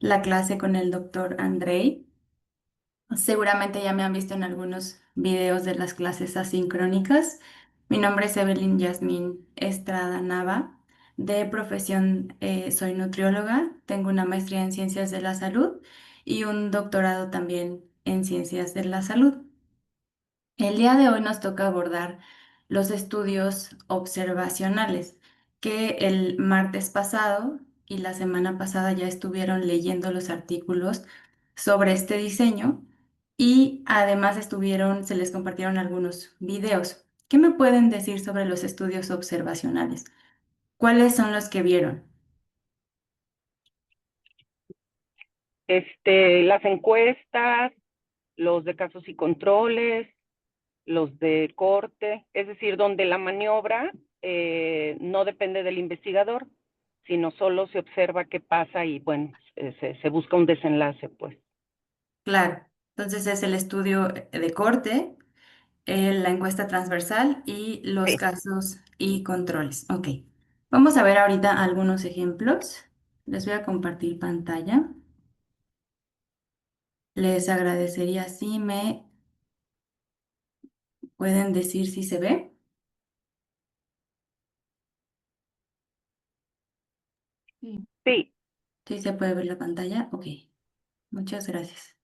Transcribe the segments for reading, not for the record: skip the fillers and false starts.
la clase con el doctor Andrei. Seguramente ya me han visto en algunos videos de las clases asincrónicas. Mi nombre es Evelyn Yasmín Estrada Nava. De profesión soy nutrióloga, tengo una maestría en ciencias de la salud y un doctorado también en ciencias de la salud. El día de hoy nos toca abordar los estudios observacionales, que el martes pasado y la semana pasada ya estuvieron leyendo los artículos sobre este diseño y además se les compartieron algunos videos. ¿Qué me pueden decir sobre los estudios observacionales? ¿Cuáles son los que vieron? Las encuestas, los de casos y controles, los de corte, es decir, donde la maniobra no depende del investigador, sino solo se observa qué pasa y bueno, se busca un desenlace, pues. Claro, entonces es el estudio de corte, la encuesta transversal y los Sí. casos y controles. Ok, vamos a ver ahorita algunos ejemplos. Les voy a compartir pantalla. Les agradecería si me pueden decir si se ve. Sí, Si se puede ver la pantalla. Ok, muchas gracias.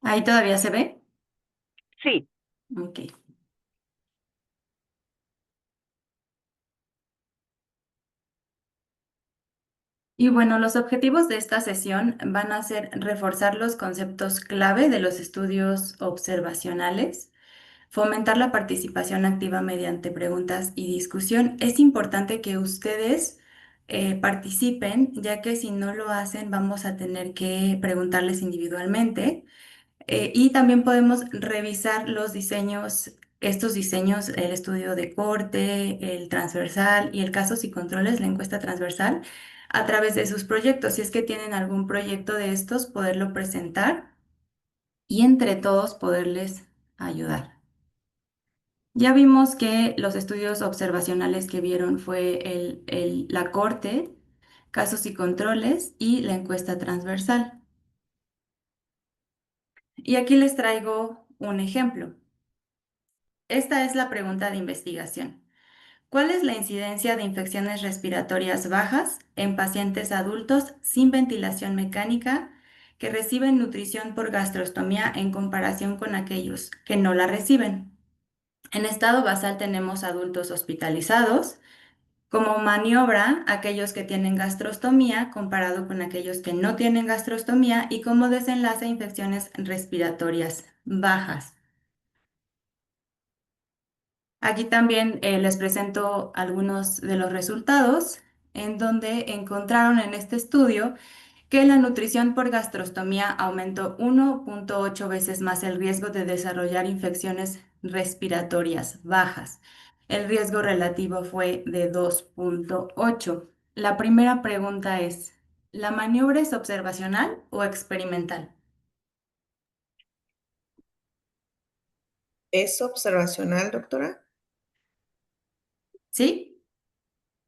¿Ahí todavía se ve? sí. Ok. Y bueno, los objetivos de esta sesión van a ser reforzar los conceptos clave de los estudios observacionales, fomentar la participación activa mediante preguntas y discusión. Es importante que ustedes participen, ya que si no lo hacen vamos a tener que preguntarles individualmente. Y también podemos revisar los diseños, estos diseños, el estudio de corte, el transversal y el casos y controles, la encuesta transversal, a través de sus proyectos. Si es que tienen algún proyecto de estos, poderlo presentar y entre todos poderles ayudar. Ya vimos que los estudios observacionales que vieron fue la corte, casos y controles y la encuesta transversal. Y aquí les traigo un ejemplo. Esta es la pregunta de investigación. ¿Cuál es la incidencia de infecciones respiratorias bajas en pacientes adultos sin ventilación mecánica que reciben nutrición por gastrostomía en comparación con aquellos que no la reciben? En estado basal tenemos adultos hospitalizados, como maniobra aquellos que tienen gastrostomía comparado con aquellos que no tienen gastrostomía y como desenlace infecciones respiratorias bajas. Aquí también les presento algunos de los resultados en donde encontraron en este estudio que la nutrición por gastrostomía aumentó 1.8 veces más el riesgo de desarrollar infecciones respiratorias bajas. El riesgo relativo fue de 2.8. La primera pregunta es, ¿la maniobra es observacional o experimental? ¿Es observacional, doctora? ¿Sí?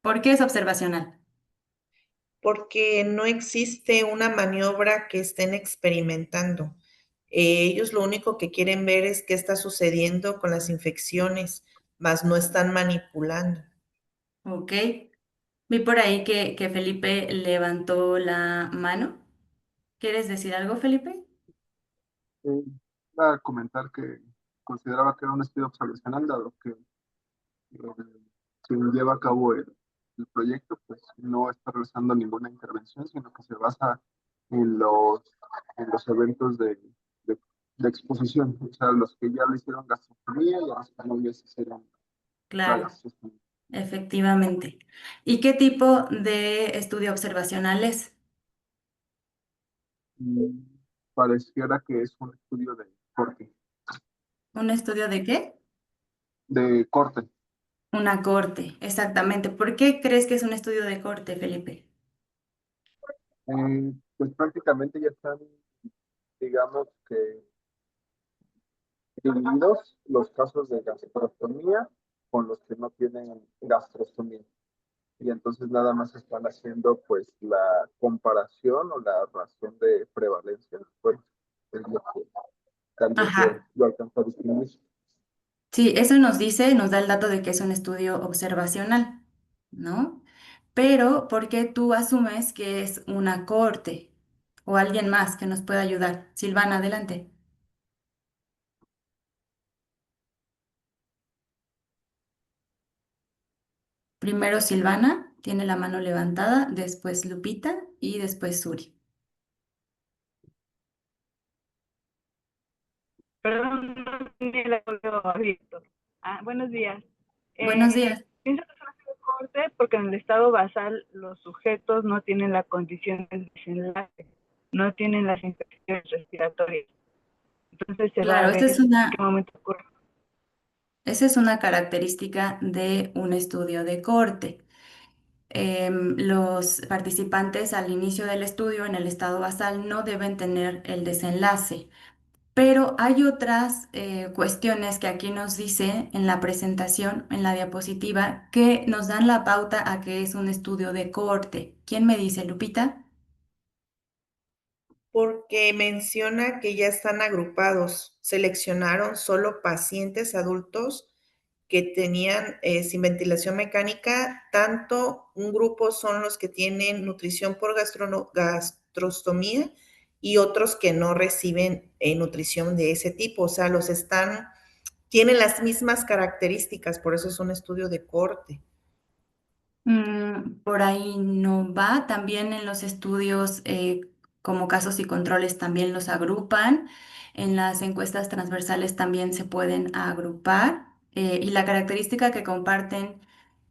¿Por qué es observacional? Porque no existe una maniobra que estén experimentando. Ellos lo único que quieren ver es qué está sucediendo con las infecciones, mas no están manipulando. Ok. Vi por ahí que Felipe levantó la mano. ¿Quieres decir algo, Felipe? Eh, Iba a comentar que consideraba que era un estudio observacional, dado que quien lleva a cabo el proyecto pues no está realizando ninguna intervención, sino que se basa en en los eventos de, de exposición, o sea, los que ya le hicieron gastrostomía y a los que no les hicieron la Claro, gastrostomía. efectivamente. ¿Y qué tipo de estudio observacional es? Y pareciera que es un estudio de corte, ¿Un estudio de qué? de corte. Una corte, exactamente. ¿Por qué crees que es un estudio de corte, Felipe? Pues prácticamente ya están, digamos que divididos los casos de gastrostomía con los que no tienen gastrostomía. y entonces nada más están haciendo pues la comparación o la razón de prevalencia, pues es lo que tal vez Ajá. lo alcanza a distinguir. Sí, eso nos dice, nos da el dato de que es un estudio observacional, ¿no? Pero, ¿por qué tú asumes que es una cohorte o alguien más que nos pueda ayudar? Silvana, adelante. Primero Silvana, tiene la mano levantada, después Lupita y después Suri. Perdón, no tenía el audio abierto. Buenos días. Buenos días. Pienso que es una corte porque en el estado basal los sujetos no tienen la condición del desenlace, no tienen las infecciones respiratorias. Entonces se va a Claro, ver en qué momento ocurre. esa es una característica de un estudio de cohorte. Los participantes al inicio del estudio en el estado basal no deben tener el desenlace. Pero hay otras cuestiones que aquí nos dice en la presentación, en la diapositiva, que nos dan la pauta a que es un estudio de cohorte. ¿Quién me dice, Lupita? Porque menciona que ya están agrupados. Seleccionaron solo pacientes adultos que tenían sin ventilación mecánica. Tanto un grupo son los que tienen nutrición por gastrostomía y otros que no reciben nutrición de ese tipo. O sea, tienen las mismas características, por eso es un estudio de corte. Por ahí no va. También en los estudios como casos y controles también los agrupan. En las encuestas transversales también se pueden agrupar. Y la característica que comparten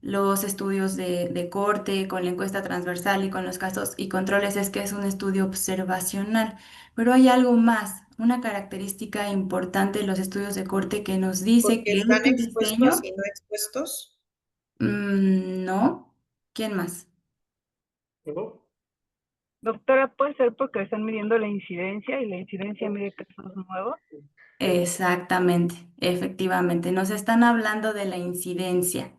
los estudios de corte con la encuesta transversal y con los casos y controles es que es un estudio observacional. Pero hay algo más, una característica importante de los estudios de corte que nos dice Porque que están este expuestos diseño, y no expuestos. no. ¿Quién más? Doctora, ¿puede ser porque están midiendo la incidencia y la incidencia mide casos nuevos? Exactamente, efectivamente. Nos están hablando de la incidencia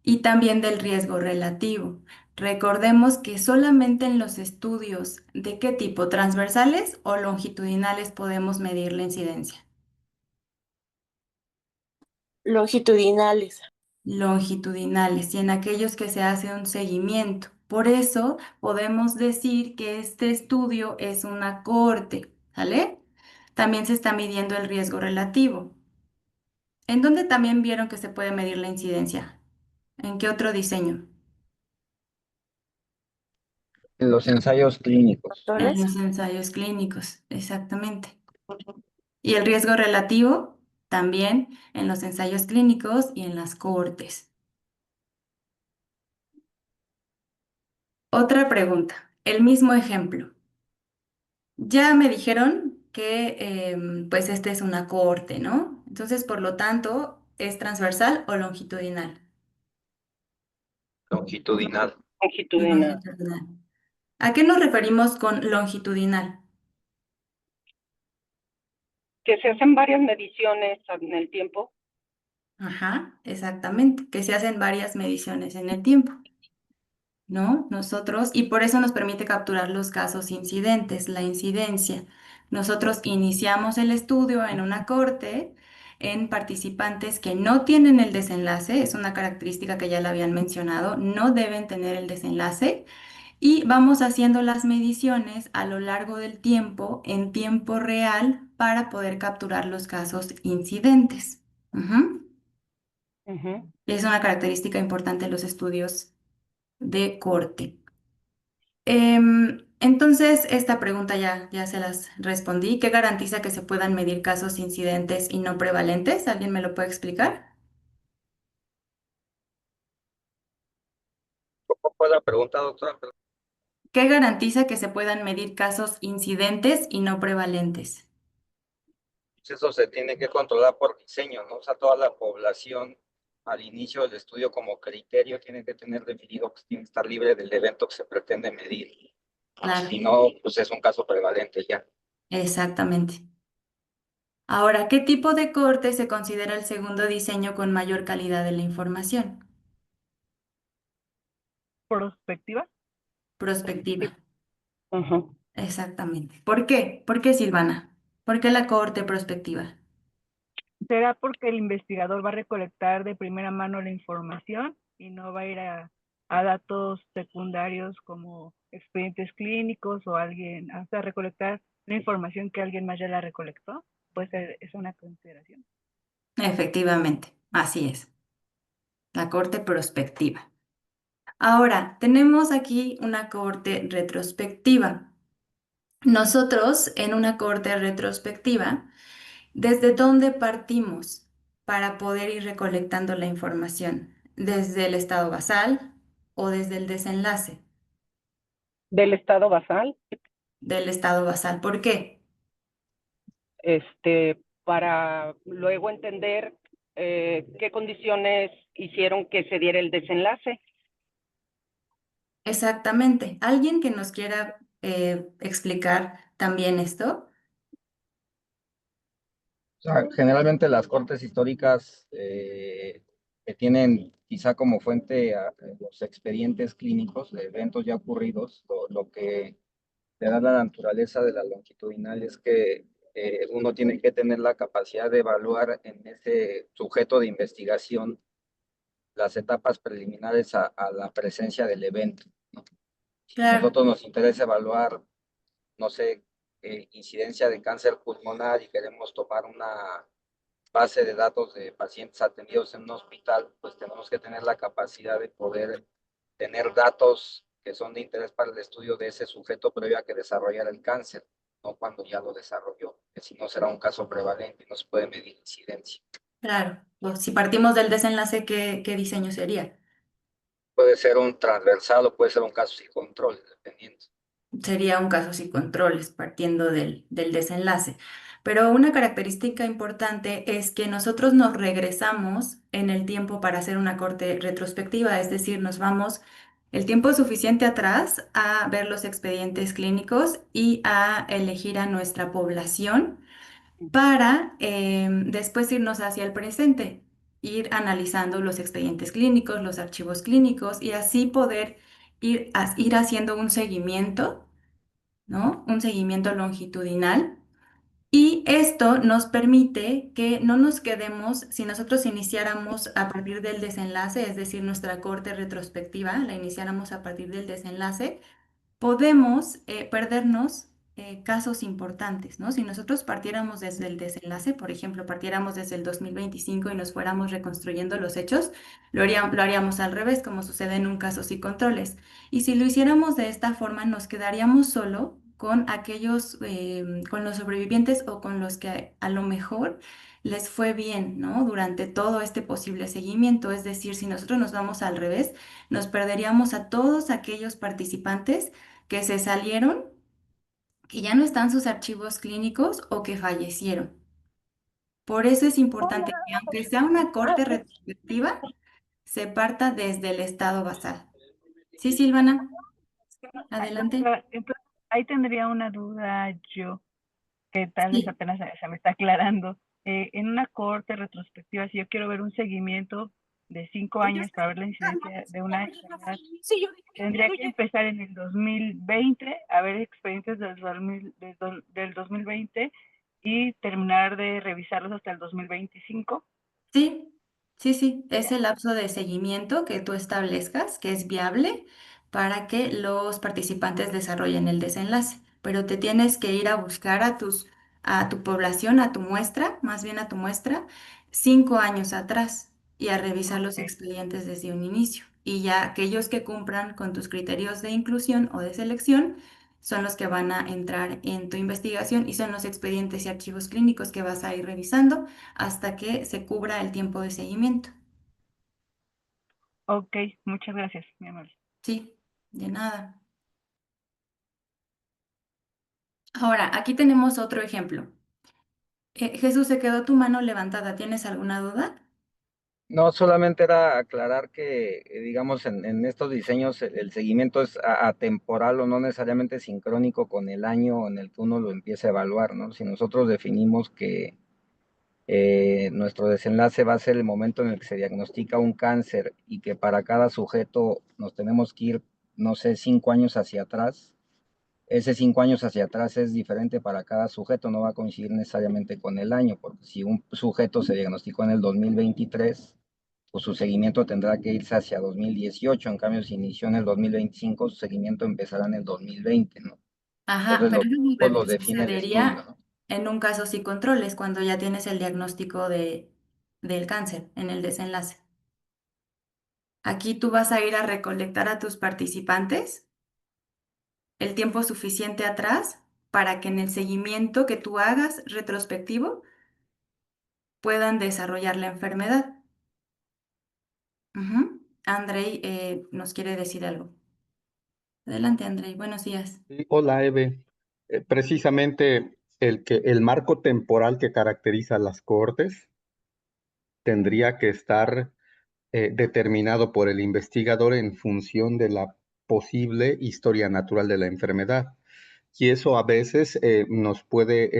y también del riesgo relativo. Recordemos que solamente en los estudios de qué tipo, transversales o longitudinales, podemos medir la incidencia. Longitudinales. Longitudinales y en aquellos que se hace un seguimiento. Por eso podemos decir que este estudio es una cohorte, ¿sale? También se está midiendo el riesgo relativo. ¿En dónde también vieron que se puede medir la incidencia? ¿En qué otro diseño? En los ensayos clínicos. En ¿Doctores? los ensayos clínicos, exactamente. Y el riesgo relativo también en los ensayos clínicos y en las cohortes. Otra pregunta, el mismo ejemplo. Ya me dijeron que pues este es una cohorte, ¿no? Entonces, por lo tanto, ¿es transversal o longitudinal? Longitudinal. Longitudinal. Longitudinal. ¿A qué nos referimos con longitudinal? Que se hacen varias mediciones en el tiempo. Ajá, exactamente, que se hacen varias mediciones en el tiempo, ¿no? Nosotros, y por eso nos permite capturar los casos incidentes, la incidencia. Nosotros iniciamos el estudio en una corte en participantes que no tienen el desenlace, es una característica que ya la habían mencionado, no deben tener el desenlace, y vamos haciendo las mediciones a lo largo del tiempo, en tiempo real, para poder capturar los casos incidentes. Ujú. Ujú. Es una característica importante en los estudios de corte. Entonces, esta pregunta ya se las respondí. ¿Qué garantiza que se puedan medir casos incidentes y no prevalentes? ¿Alguien me lo puede explicar? ¿Cómo fue la pregunta, doctora? ¿Qué garantiza que se puedan medir casos incidentes y no prevalentes? Pues eso se tiene que controlar por diseño, ¿no? O sea, toda la población al inicio del estudio como criterio tiene que tener definido que tiene que estar libre del evento que se pretende medir. Claro, Si no, pues es un caso prevalente ya. exactamente. Ahora, ¿qué tipo de corte se considera el segundo diseño con mayor calidad de la información? prospectiva. Prospectiva, Ajá. exactamente. ¿Por qué? ¿Por qué, Silvana? ¿Por qué la cohorte prospectiva? ¿Será porque el investigador va a recolectar de primera mano la información y no va a ir a datos secundarios como expedientes clínicos o alguien, hasta recolectar la información que alguien más ya la recolectó? Pues es una consideración. Efectivamente, así es, la cohorte prospectiva. Ahora, tenemos aquí una cohorte retrospectiva. Nosotros, en una cohorte retrospectiva, ¿desde dónde partimos para poder ir recolectando la información? ¿Desde el estado basal o desde el desenlace Del estado basal, del estado basal? ¿Por qué? para luego entender qué condiciones hicieron que se diera el desenlace. Exactamente. ¿Alguien que nos quiera explicar también esto? O sea, generalmente las cortes históricas que tienen quizá como fuente a los expedientes clínicos de eventos ya ocurridos, lo que te da la naturaleza de la longitudinal es que uno tiene que tener la capacidad de evaluar en ese sujeto de investigación las etapas preliminares a la presencia del evento, ¿no? Si a Claro, nosotros nos interesa evaluar, no sé, incidencia de cáncer pulmonar y queremos tomar una base de datos de pacientes atendidos en un hospital, pues tenemos que tener la capacidad de poder tener datos que son de interés para el estudio de ese sujeto previo a que desarrollara el cáncer, no cuando ya lo desarrolló, que si no será un caso prevalente y no se puede medir incidencia. claro. O si partimos del desenlace, ¿qué diseño sería? Puede ser un transversal o puede ser un caso sin control, dependiendo. Sería un caso sin controles, partiendo del desenlace. Pero una característica importante es que nosotros nos regresamos en el tiempo para hacer una corte retrospectiva, es decir, nos vamos el tiempo suficiente atrás a ver los expedientes clínicos y a elegir a nuestra población para después irnos hacia el presente, ir analizando los expedientes clínicos, los archivos clínicos y así poder ir haciendo un seguimiento, ¿no? Un seguimiento longitudinal. Y esto nos permite que no nos quedemos, si nosotros iniciáramos a partir del desenlace, es decir, nuestra corte retrospectiva, la iniciáramos a partir del desenlace, podemos perdernos casos importantes, ¿no? Si nosotros partiéramos desde el desenlace, por ejemplo, partiéramos desde el 2025 y nos fuéramos reconstruyendo los hechos, lo haríamos al revés, como sucede en un caso sin controles. Y si lo hiciéramos de esta forma, nos quedaríamos solo con aquellos, con los sobrevivientes o con los que a lo mejor les fue bien, ¿no? Durante todo este posible seguimiento. Es decir, si nosotros nos vamos al revés, nos perderíamos a todos aquellos participantes que se salieron, que ya no están sus archivos clínicos o que fallecieron. Por eso es importante que aunque sea una corte retrospectiva, se parta desde el estado basal. Sí, Silvana, adelante. Entonces, ahí tendría una duda yo, que tal vez Sí, apenas se me está aclarando. En una corte retrospectiva, si yo quiero ver un seguimiento de 5 años para ver la incidencia de una enfermedad, tendría que empezar en el 2020 a ver expedientes del 2020 y terminar de revisarlos hasta el 2025. sí, sí, es Ya. el lapso de seguimiento que tú establezcas, que es viable para que los participantes desarrollen el desenlace. Pero te tienes que ir a buscar a tu población, a tu muestra, más bien a tu muestra, 5 años atrás y a revisar los Ok. expedientes desde un inicio. Y ya aquellos que cumplan con tus criterios de inclusión o de selección son los que van a entrar en tu investigación y son los expedientes y archivos clínicos que vas a ir revisando hasta que se cubra el tiempo de seguimiento. Ok, muchas gracias, mi amor. Sí, de nada. Ahora, aquí tenemos otro ejemplo. Jesús, se quedó tu mano levantada. ¿Tienes alguna duda? No, solamente era aclarar que, digamos, en estos diseños el seguimiento es atemporal o no necesariamente sincrónico con el año en el que uno lo empieza a evaluar, ¿no? Si nosotros definimos que Nuestro desenlace va a ser el momento en el que se diagnostica un cáncer y que para cada sujeto nos tenemos que ir, no sé, 5 años hacia atrás. Ese 5 años hacia atrás es diferente para cada sujeto, no va a coincidir necesariamente con el año, porque si un sujeto se diagnosticó en el 2023, pues su seguimiento tendrá que irse hacia 2018. En cambio, si inició en el 2025, su seguimiento empezará en el 2020, ¿no? Ajá, Entonces, pero los eso tiempos los define el estudio, sucedería ¿no? en un caso sí controles, cuando ya tienes el diagnóstico del cáncer en el desenlace. Aquí tú vas a ir a recolectar a tus participantes el tiempo suficiente atrás para que en el seguimiento que tú hagas retrospectivo puedan desarrollar la enfermedad. Ujú. Andrei nos quiere decir algo. Adelante, Andrei. Buenos días. Sí, hola, Eve. Precisamente el marco temporal que caracteriza las cohortes tendría que estar determinado por el investigador en función de la posible historia natural de la enfermedad. Y eso a veces nos puede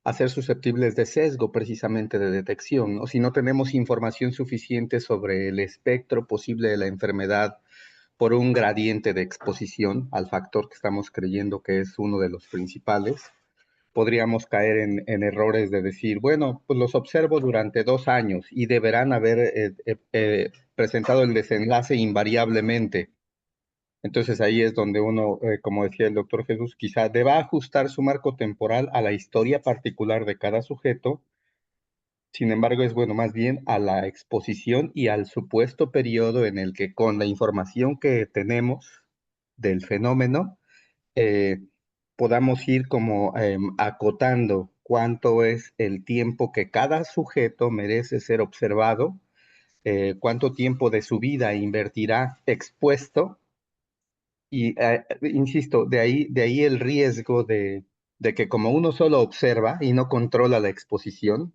hacer susceptibles de sesgo precisamente de detección, ¿no? Si no tenemos información suficiente sobre el espectro posible de la enfermedad por un gradiente de exposición al factor que estamos creyendo que es uno de los principales, podríamos caer en errores de decir, bueno, pues los observo durante 2 años y deberán haber presentado el desenlace invariablemente. Entonces ahí es donde uno, como decía el doctor Jesús, quizá deba ajustar su marco temporal a la historia particular de cada sujeto. Sin embargo, es bueno más bien a la exposición y al supuesto periodo en el que con la información que tenemos del fenómeno, eh, podamos ir como acotando cuánto es el tiempo que cada sujeto merece ser observado, cuánto tiempo de su vida invertirá expuesto y, insisto, de ahí el riesgo de que como uno solo observa y no controla la exposición,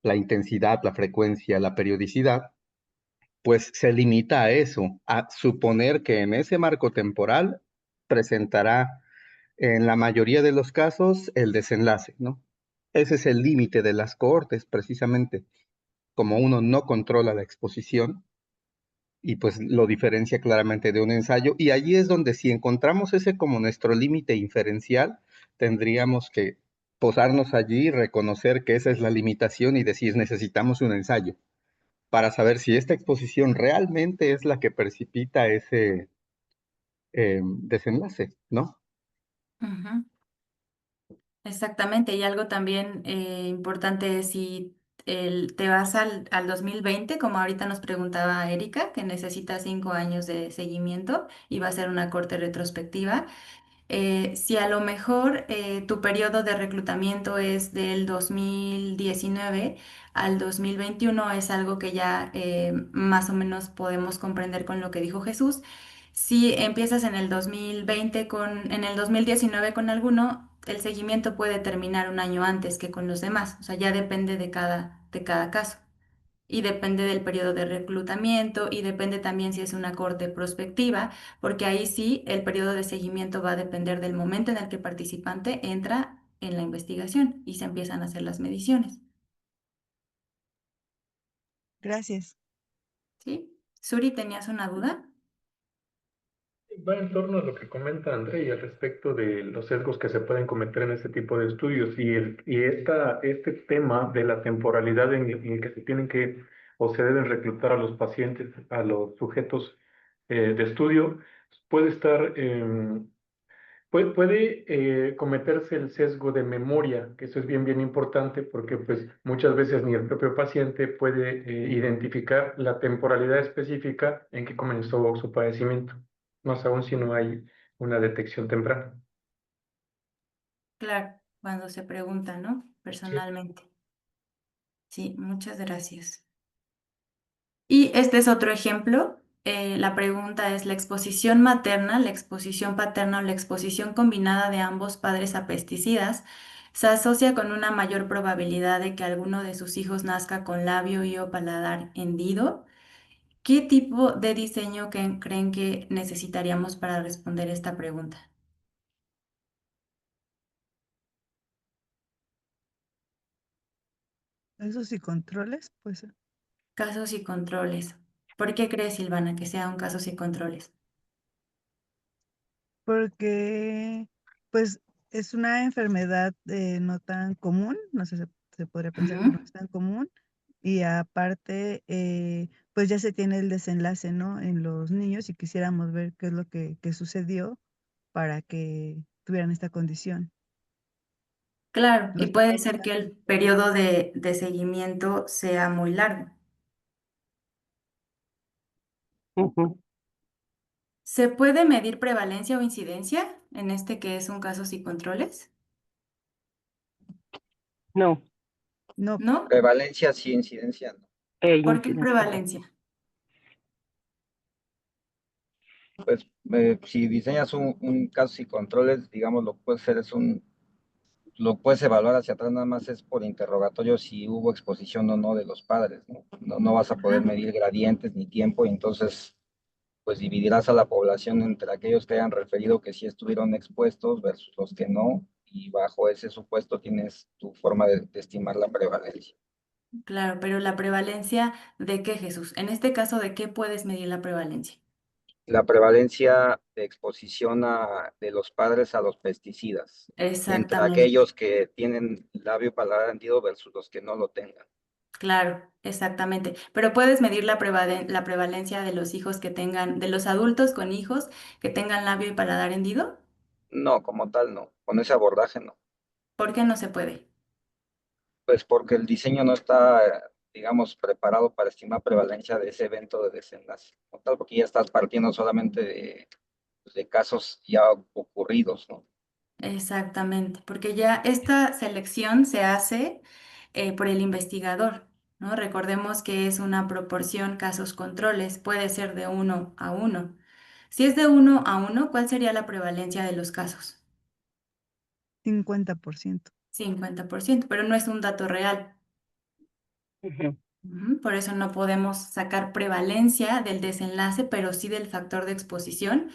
la intensidad, la frecuencia, la periodicidad, pues se limita a eso, a suponer que en ese marco temporal presentará en la mayoría de los casos el desenlace, ¿no? Ese es el límite de las cohortes, precisamente, como uno no controla la exposición y pues lo diferencia claramente de un ensayo. Y allí es donde si encontramos ese como nuestro límite inferencial, tendríamos que posarnos allí, reconocer que esa es la limitación y decir necesitamos un ensayo para saber si esta exposición realmente es la que precipita ese desenlace, ¿no? Ujú. Exactamente, y algo también importante es si te vas al 2020, como ahorita nos preguntaba Erika, que necesita 5 años de seguimiento y va a ser una corte retrospectiva. Si a lo mejor tu periodo de reclutamiento es del 2019 al 2021, es algo que ya más o menos podemos comprender con lo que dijo Jesús. Si empiezas en el 2020 en el 2019 con alguno, el seguimiento puede terminar un año antes que con los demás. O sea, ya depende de cada caso. Y depende del periodo de reclutamiento y depende también si es una corte prospectiva, porque ahí sí el periodo de seguimiento va a depender del momento en el que el participante entra en la investigación y se empiezan a hacer las mediciones. Gracias. ¿Sí? Suri, ¿tenías una duda? Va en torno a lo que comenta André al respecto de los sesgos que se pueden cometer en este tipo de estudios este tema de la temporalidad en el que se tienen que o se deben reclutar a los pacientes, a los sujetos de estudio, puede estar, puede cometerse el sesgo de memoria, que eso es bien, bien importante porque pues muchas veces ni el propio paciente puede identificar la temporalidad específica en que comenzó su padecimiento, más aún si no hay una detección temprana. Claro, cuando se pregunta, ¿no? Sí. Personalmente. Sí, muchas gracias. Y este es otro ejemplo. La pregunta es, ¿la exposición materna, la exposición paterna o la exposición combinada de ambos padres a pesticidas se asocia con una mayor probabilidad de que alguno de sus hijos nazca con labio y o paladar hendido? ¿Qué tipo de diseño creen que necesitaríamos para responder esta pregunta? Esos y controles, pues, Casos y controles. ¿Por qué crees, Silvana, que sea un casos y controles? porque, pues, es una enfermedad no tan común, no sé, se podría pensar que no Ujú. es tan común, y aparte, pues ya se tiene el desenlace, ¿no? En los niños y quisiéramos ver qué es lo que sucedió para que tuvieran esta condición. Claro, y Los puede papás ser están que el periodo de seguimiento sea muy largo. Ujú. ¿Se puede medir prevalencia o incidencia en este que es un casos y controles? No, No, ¿No? Prevalencia sí, incidencia no. ¿Por qué incidencia. prevalencia? Pues si diseñas un casos y controles, digamos, lo que puedes hacer es lo puedes evaluar hacia atrás, nada más es por interrogatorio si hubo exposición o no de los padres, ¿no? No vas a poder Ajá. medir gradientes ni tiempo, y entonces pues dividirás a la población entre aquellos que hayan referido que sí estuvieron expuestos versus los que no, y bajo ese supuesto tienes tu forma de estimar la prevalencia. Claro, pero la prevalencia ¿de qué, Jesús? En este caso, ¿de qué puedes medir la prevalencia? La prevalencia de exposición de los padres a los pesticidas, entre Exactamente, aquellos que tienen labio paladar hendido versus los que no lo tengan. claro, exactamente. Pero puedes medir la prevalencia de los hijos que tengan, de los adultos con hijos que tengan labio y paladar hendido. No, como tal no, con ese abordaje no. ¿Por qué no se puede? Pues porque el diseño no está, digamos, preparado para estimar prevalencia de ese evento de desenlace, como tal, porque ya estás partiendo solamente de casos ya ocurridos, ¿no? Exactamente, porque ya esta selección se hace por el investigador, ¿no? Recordemos que es una proporción casos controles, puede ser de 1 a 1. Si es de 1 a 1, ¿cuál sería la prevalencia de los casos? 50%. 50%, pero no es un dato real. Ujú. Ujú. Por eso no podemos sacar prevalencia del desenlace, pero sí del factor de exposición,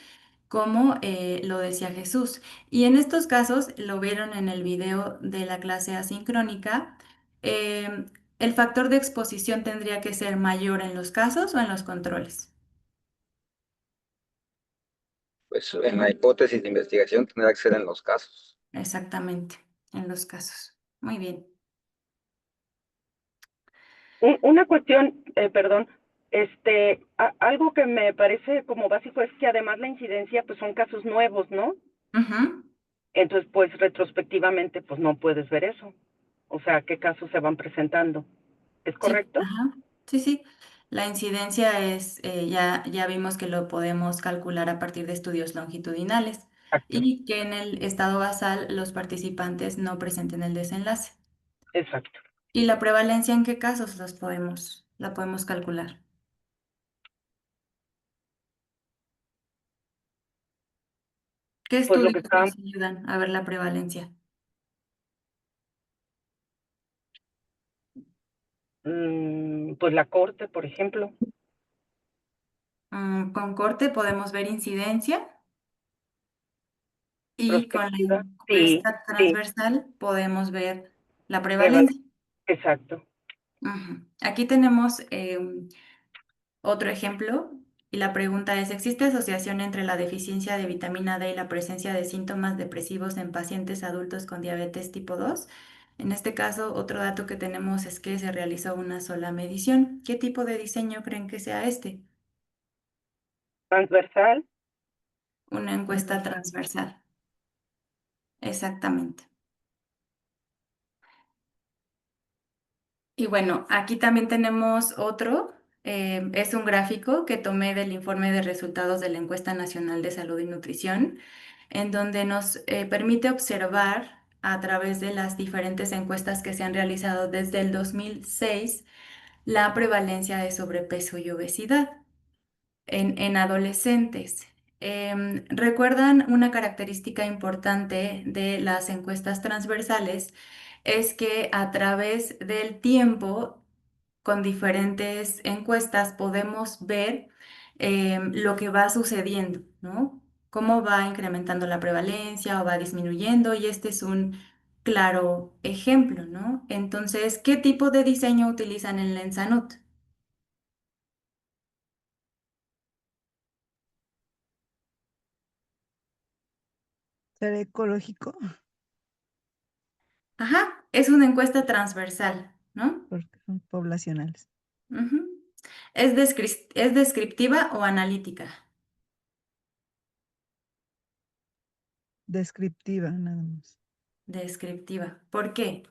como lo decía Jesús. Y en estos casos, lo vieron en el video de la clase asincrónica, em, el factor de exposición tendría que ser mayor en los casos o en los controles. Pues en la hipótesis de investigación tendrá que ser en los casos. Exactamente, en los casos. Muy bien. Una cuestión, perdón, algo que me parece como básico es que además la incidencia, pues son casos nuevos, ¿no? Ujú. Entonces, pues retrospectivamente, pues no puedes ver eso. O sea, qué casos se van presentando. ¿Es Sí, correcto? ajá. Sí, sí. La incidencia es, ya vimos que lo podemos calcular a partir de estudios longitudinales Exacto, y que en el estado basal los participantes no presenten el desenlace. exacto. ¿Y la prevalencia en qué casos la podemos calcular? ¿Qué Pues lo que estudios está, nos ayudan a ver la prevalencia? pues la corte, por ejemplo, Con corte podemos ver incidencia y con la prospectiva. Sí, encuesta sí, transversal podemos ver la preval- prevalencia. exacto. Ujú. Aquí tenemos otro ejemplo, y la pregunta es, ¿existe asociación entre la deficiencia de vitamina D y la presencia de síntomas depresivos en pacientes adultos con diabetes tipo 2? En este caso, otro dato que tenemos es que se realizó una sola medición. ¿Qué tipo de diseño creen que sea este? Transversal, Una encuesta transversal. Exactamente. Y bueno, aquí también tenemos otro, es un gráfico que tomé del informe de resultados de la Encuesta Nacional de Salud y Nutrición, en donde nos permite observar a través de las diferentes encuestas que se han realizado desde el 2006 la prevalencia de sobrepeso y obesidad en adolescentes. ¿Recuerdan una característica importante de las encuestas transversales? Es que a través del tiempo, con diferentes encuestas, podemos ver lo que va sucediendo, ¿no? Cómo va incrementando la prevalencia o va disminuyendo, y este es claro ejemplo, ¿no? Entonces, ¿qué tipo de diseño utilizan en la Ensanud? ¿Ser ecológico? Ajá, es una encuesta transversal, ¿no? Porque son poblacionales. Ujú. ¿Es descriptiva o analítica? Descriptiva, nada más. Descriptiva. ¿Por qué?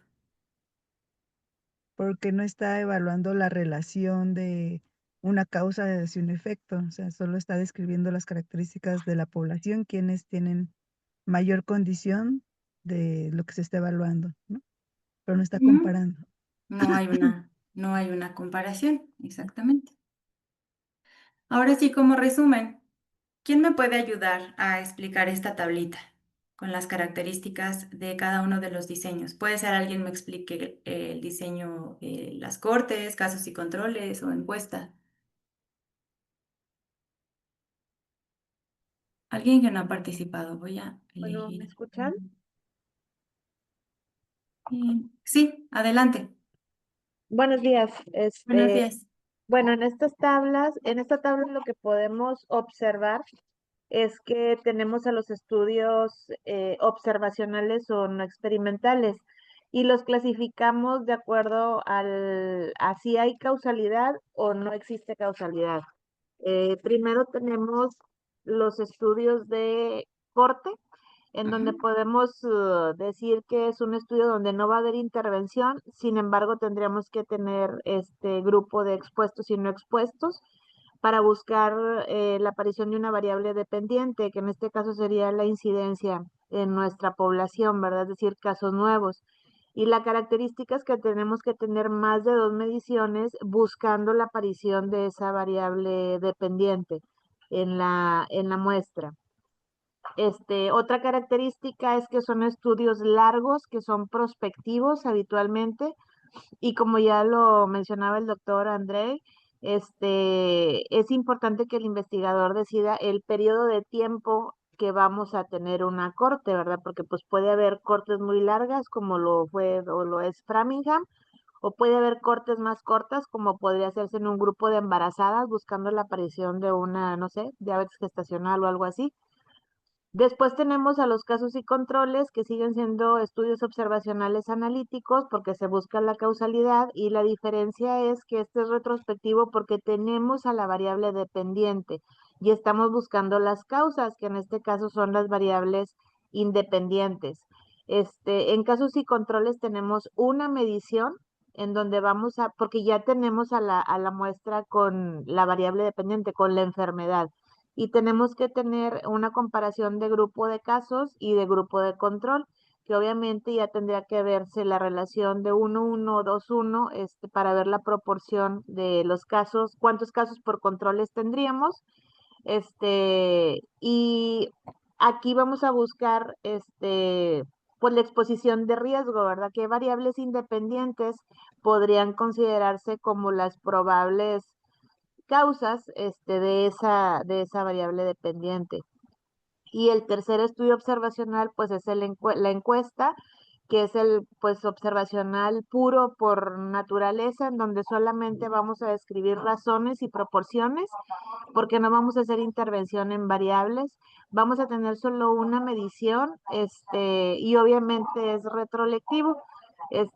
Porque no está evaluando la relación de una causa hacia un efecto, o sea, solo está describiendo las características de la población, quienes tienen mayor condición de lo que se está evaluando, ¿no? Pero no está Ujú. comparando. No hay una comparación, exactamente. Ahora sí, como resumen, ¿quién me puede ayudar a explicar esta tablita con las características de cada uno de los diseños? Puede ser alguien me explique el diseño, las cortes, casos y controles o encuesta. Alguien que no ha participado, voy a Bueno, ¿me elegir. escuchan? Sí, adelante. Buenos días. Buenos días. Bueno, en esta tabla lo que podemos observar es que tenemos a los estudios observacionales o no experimentales y los clasificamos de acuerdo a si hay causalidad o no existe causalidad. Primero tenemos los estudios de corte, en donde podemos decir que es un estudio donde no va a haber intervención, sin embargo tendríamos que tener este grupo de expuestos y no expuestos para buscar la aparición de una variable dependiente, que en este caso sería la incidencia en nuestra población, ¿verdad? Es decir, casos nuevos. Y la característica es que tenemos que tener más de 2 mediciones buscando la aparición de esa variable dependiente en la muestra. Otra característica es que son estudios largos, que son prospectivos habitualmente, y como ya lo mencionaba el doctor André, es importante que el investigador decida el periodo de tiempo que vamos a tener una corte, ¿verdad? Porque pues puede haber cortes muy largas, como lo fue o lo es Framingham, o puede haber cortes más cortas, como podría hacerse en un grupo de embarazadas buscando la aparición de una, no sé, diabetes gestacional o algo así. Después tenemos a los casos y controles, que siguen siendo estudios observacionales analíticos porque se busca la causalidad, y la diferencia es que este es retrospectivo porque tenemos a la variable dependiente y estamos buscando las causas, que en este caso son las variables independientes. En casos y controles tenemos una medición en donde porque ya tenemos a la muestra con la variable dependiente, con la enfermedad, y tenemos que tener una comparación de grupo de casos y de grupo de control, que obviamente ya tendría que verse la relación de 1-1 o 2-1, para ver la proporción de los casos, cuántos casos por controles tendríamos. Y aquí vamos a buscar pues la exposición de riesgo, ¿verdad? ¿Qué variables independientes podrían considerarse como las probables causas de esa variable dependiente? Y el tercer estudio observacional, pues es la encuesta, que es el pues observacional puro por naturaleza, en donde solamente vamos a describir razones y proporciones, porque no vamos a hacer intervención en variables, vamos a tener solo una medición, y obviamente es retrolectivo.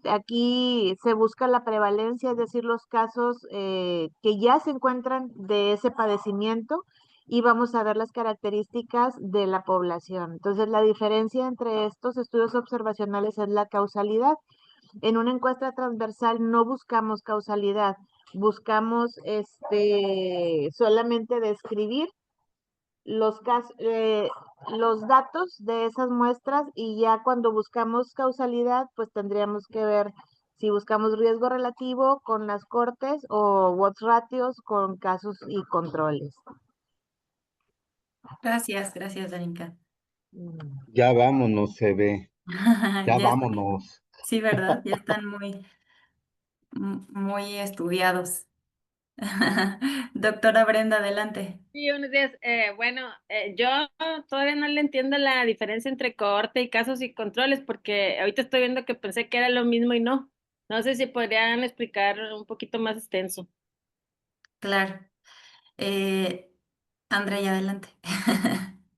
Aquí se busca la prevalencia, es decir, los casos que ya se encuentran de ese padecimiento, y vamos a ver las características de la población. Entonces, la diferencia entre estos estudios observacionales es la causalidad. En una encuesta transversal no buscamos causalidad, buscamos solamente describir los datos de esas muestras, y ya cuando buscamos causalidad, pues tendríamos que ver si buscamos riesgo relativo con las cortes o odds ratios con casos y controles. Gracias, Darinka. Ya vámonos, se ve. Ya Ya vámonos. sí, ¿verdad? Ya están muy estudiados. Doctora Brenda, adelante. Sí, buenos días. Yo todavía no le entiendo la diferencia entre cohorte y casos y controles, porque ahorita estoy viendo que pensé que era lo mismo y no. No sé si podrían explicar un poquito más extenso. Claro. Andrea, adelante.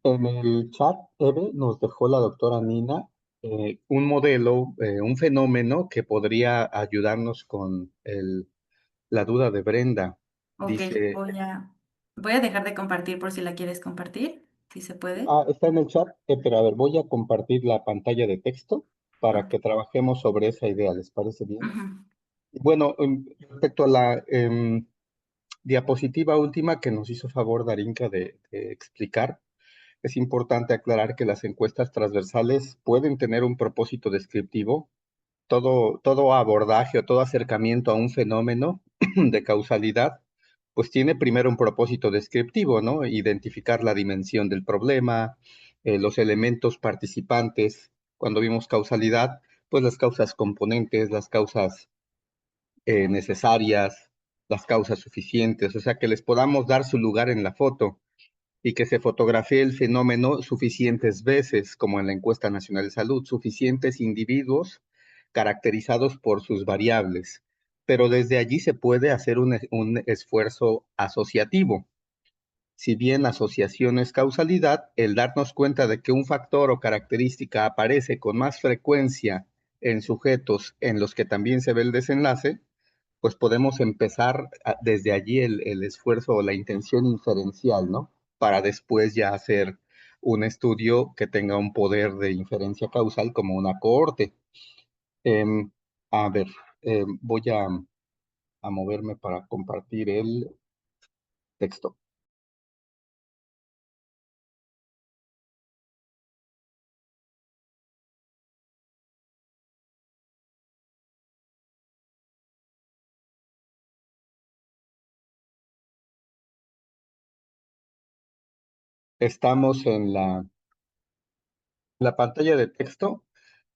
En el chat, Eve, nos dejó la doctora Nina un modelo, un fenómeno que podría ayudarnos con la duda de Brenda. Ok, Dice, voy a dejar de compartir por si la quieres compartir, si se puede. está en el chat, pero a ver, voy a compartir la pantalla de texto para Ok. que trabajemos sobre esa idea, ¿les parece bien? Ujú. Bueno, respecto a la diapositiva última que nos hizo favor Darinka de explicar, es importante aclarar que las encuestas transversales pueden tener un propósito descriptivo. Todo abordaje o todo acercamiento a un fenómeno de causalidad, pues tiene primero un propósito descriptivo, ¿no? Identificar la dimensión del problema, los elementos participantes. Cuando vimos causalidad, pues las causas componentes, las causas necesarias, las causas suficientes, o sea, que les podamos dar su lugar en la foto y que se fotografíe el fenómeno suficientes veces, como en la encuesta nacional de salud, suficientes individuos caracterizados por sus variables. Pero desde allí se puede hacer un esfuerzo asociativo. Si bien asociación es causalidad, el darnos cuenta de que un factor o característica aparece con más frecuencia en sujetos en los que también se ve el desenlace, pues podemos empezar desde allí el esfuerzo o la intención inferencial, ¿no? Para después ya hacer un estudio que tenga un poder de inferencia causal como una cohorte. Em, a ver, voy a moverme para compartir el texto. Estamos en la pantalla de texto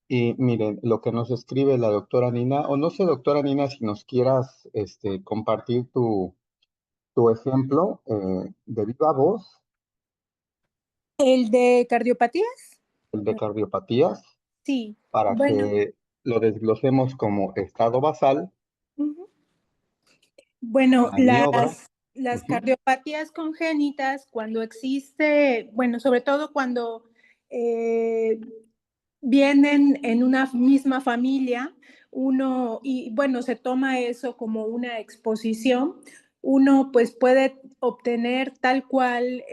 y miren lo que nos escribe la doctora Nina, o no sé, doctora Nina, si nos quieras compartir tu ejemplo de viva voz, ¿El de cardiopatías? el de cardiopatías, Sí. para Bueno, que lo desglosemos como estado basal, ujú. Bueno, maniobra. las Ujú. cardiopatías congénitas, cuando existe, bueno, sobre todo cuando eh, vienen en una misma familia, uno, y bueno, se toma eso como una exposición, uno pues puede obtener tal cual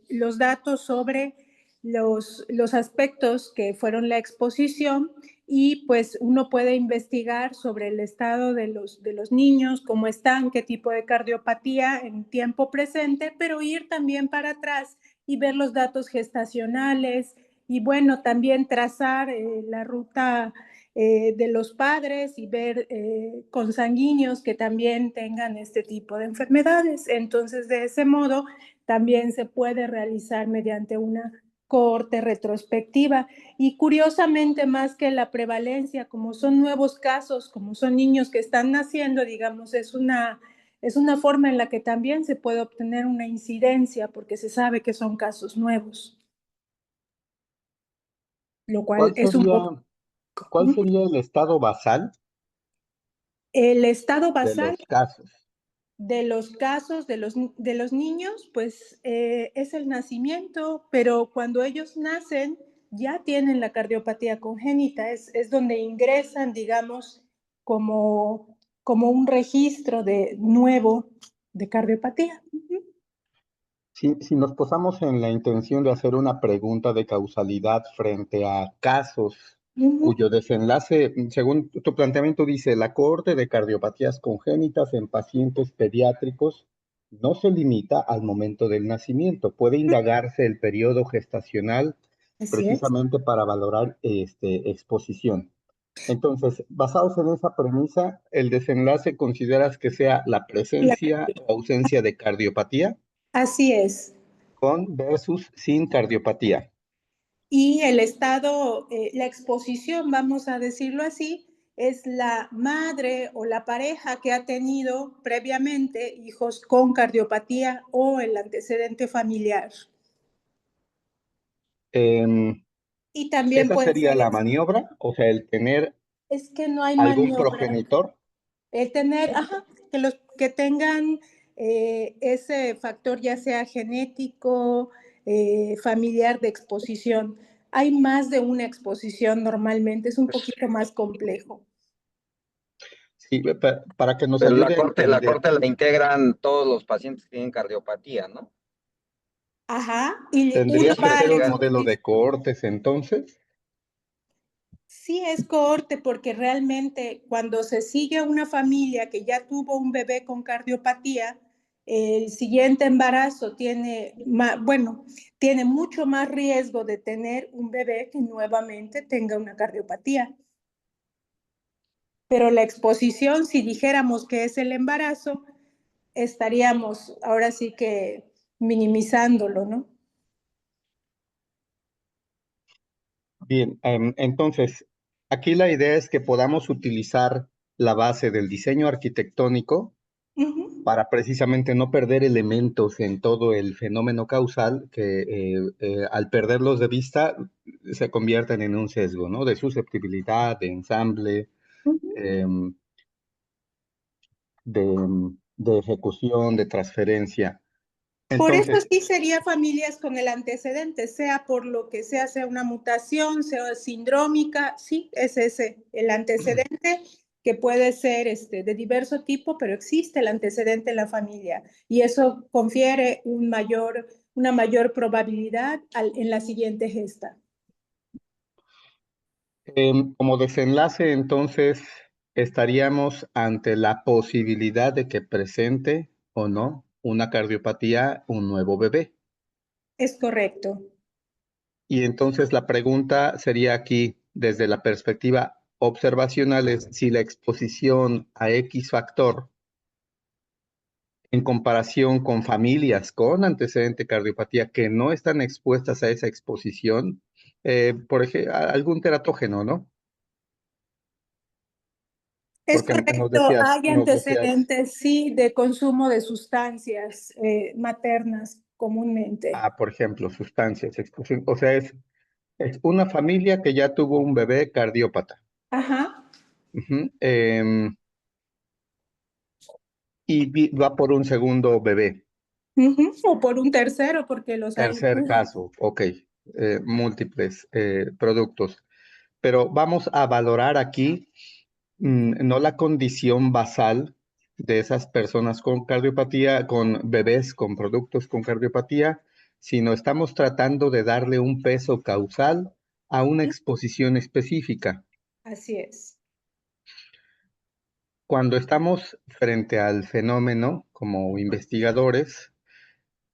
los datos sobre los aspectos que fueron la exposición y pues uno puede investigar sobre el estado de los niños, cómo están, qué tipo de cardiopatía en tiempo presente, pero ir también para atrás y ver los datos gestacionales, y bueno, también trazar la ruta de los padres y ver consanguíneos que también tengan este tipo de enfermedades. Entonces, de ese modo, también se puede realizar mediante una cohorte retrospectiva. Y curiosamente, más que la prevalencia, como son nuevos casos, como son niños que están naciendo, digamos, es una forma en la que también se puede obtener una incidencia porque se sabe que son casos nuevos, lo cual ¿Cuál es un poco. sería el estado basal El estado de los basal casos? de los casos de los niños, pues es el nacimiento, pero cuando ellos nacen ya tienen la cardiopatía congénita, es donde ingresan, digamos, como un registro de nuevo de cardiopatía. Si nos posamos en la intención de hacer una pregunta de causalidad frente a casos cuyo desenlace, según tu planteamiento, dice, la cohorte de cardiopatías congénitas en pacientes pediátricos no se limita al momento del nacimiento, puede indagarse el periodo gestacional Así es. precisamente para valorar exposición. Entonces, basados en esa premisa, ¿el desenlace consideras que sea la presencia o ausencia de cardiopatía? Así es. Con versus sin cardiopatía. Y el estado, la exposición, vamos a decirlo así, es la madre o la pareja que ha tenido previamente hijos con cardiopatía o el antecedente familiar. Y también ¿Esa puede sería ser, la maniobra? O sea, el tener es que no hay algún maniobra. progenitor. El tener, que tengan ese factor ya sea genético, familiar de exposición. Hay más de una exposición normalmente, es un poquito más complejo. Sí, para que nos Pero ayude a la entender. corte la integran todos los pacientes que tienen cardiopatía, ¿no? Ajá. Y ¿Tendría uno que va ser un a modelo de cohortes entonces? Sí, es cohorte porque realmente cuando se sigue a una familia que ya tuvo un bebé con cardiopatía, el siguiente embarazo tiene mucho más riesgo de tener un bebé que nuevamente tenga una cardiopatía. Pero la exposición, si dijéramos que es el embarazo, estaríamos ahora sí que minimizándolo, ¿no? Bien, entonces, aquí la idea es que podamos utilizar la base del diseño arquitectónico para precisamente no perder elementos en todo el fenómeno causal que al perderlos de vista se convierten en un sesgo, ¿no? De susceptibilidad, de ensamble, de ejecución, de transferencia. Por eso Entonces, sí sería familias con el antecedente, sea por lo que sea una mutación, sea sindrómica, sí, es ese, el antecedente que puede ser de diverso tipo, pero existe el antecedente en la familia y eso confiere una mayor probabilidad en la siguiente gesta. como desenlace, entonces, estaríamos ante la posibilidad de que presente o no una cardiopatía, un nuevo bebé. Es correcto. Y entonces la pregunta sería aquí, desde la perspectiva observacional, es si la exposición a X factor en comparación con familias con antecedente cardiopatía que no están expuestas a esa exposición, por ejemplo, algún teratógeno, ¿no? Es Porque correcto, hay nos decías, antecedentes, sí, de consumo de sustancias maternas comúnmente. por ejemplo, sustancias, exposición, o sea, es una familia que ya tuvo un bebé cardiópata. Ajá. Ujú, y va por un segundo bebé. O por un tercero, porque los hay. Tercer caso, ok, múltiples productos. Pero vamos a valorar aquí no la condición basal de esas personas con cardiopatía, con bebés con productos con cardiopatía, sino estamos tratando de darle un peso causal a una exposición específica. Así es. Cuando estamos frente al fenómeno como investigadores,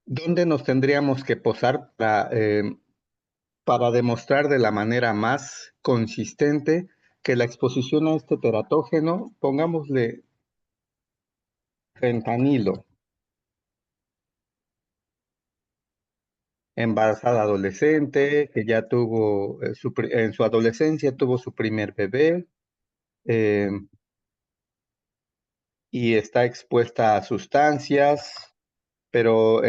¿dónde nos tendríamos que posar para demostrar de la manera más consistente que la exposición a este teratógeno, pongámosle fentanilo, embarazada adolescente, que ya tuvo, en su adolescencia tuvo su primer bebé eh, y está expuesta a sustancias, pero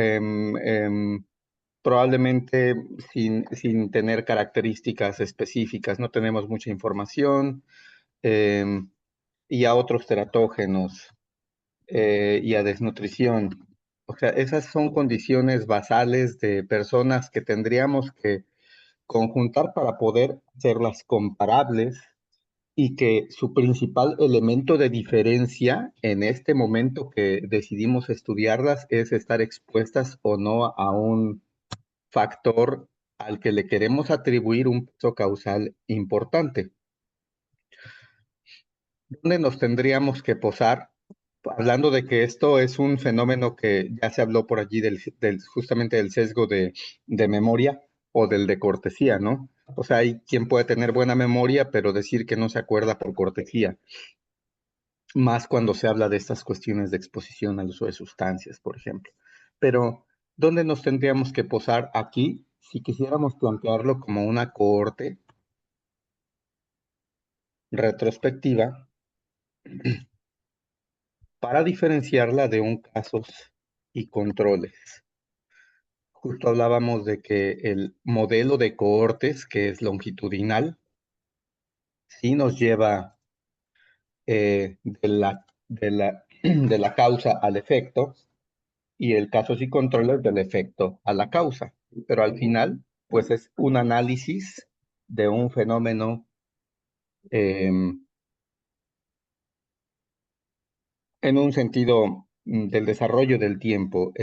probablemente sin tener características específicas, no tenemos mucha información, y a otros teratógenos y a desnutrición. O sea, esas son condiciones basales de personas que tendríamos que conjuntar para poder hacerlas comparables y que su principal elemento de diferencia en este momento que decidimos estudiarlas es estar expuestas o no a un factor al que le queremos atribuir un peso causal importante. ¿Dónde nos tendríamos que posar? Hablando de que esto es un fenómeno que ya se habló por allí justamente del sesgo de memoria o del de cortesía, ¿no? O sea, hay quien puede tener buena memoria, pero decir que no se acuerda por cortesía, más cuando se habla de estas cuestiones de exposición al uso de sustancias, por ejemplo. Pero, ¿dónde nos tendríamos que posar aquí si quisiéramos plantearlo como una cohorte? retrospectiva para diferenciarla de un casos y controles. Justo hablábamos de que el modelo de cohortes, que es longitudinal, sí nos lleva de la causa al efecto, y el casos y controles del efecto a la causa. Pero al final, pues es un análisis de un fenómeno en un sentido del desarrollo del tiempo.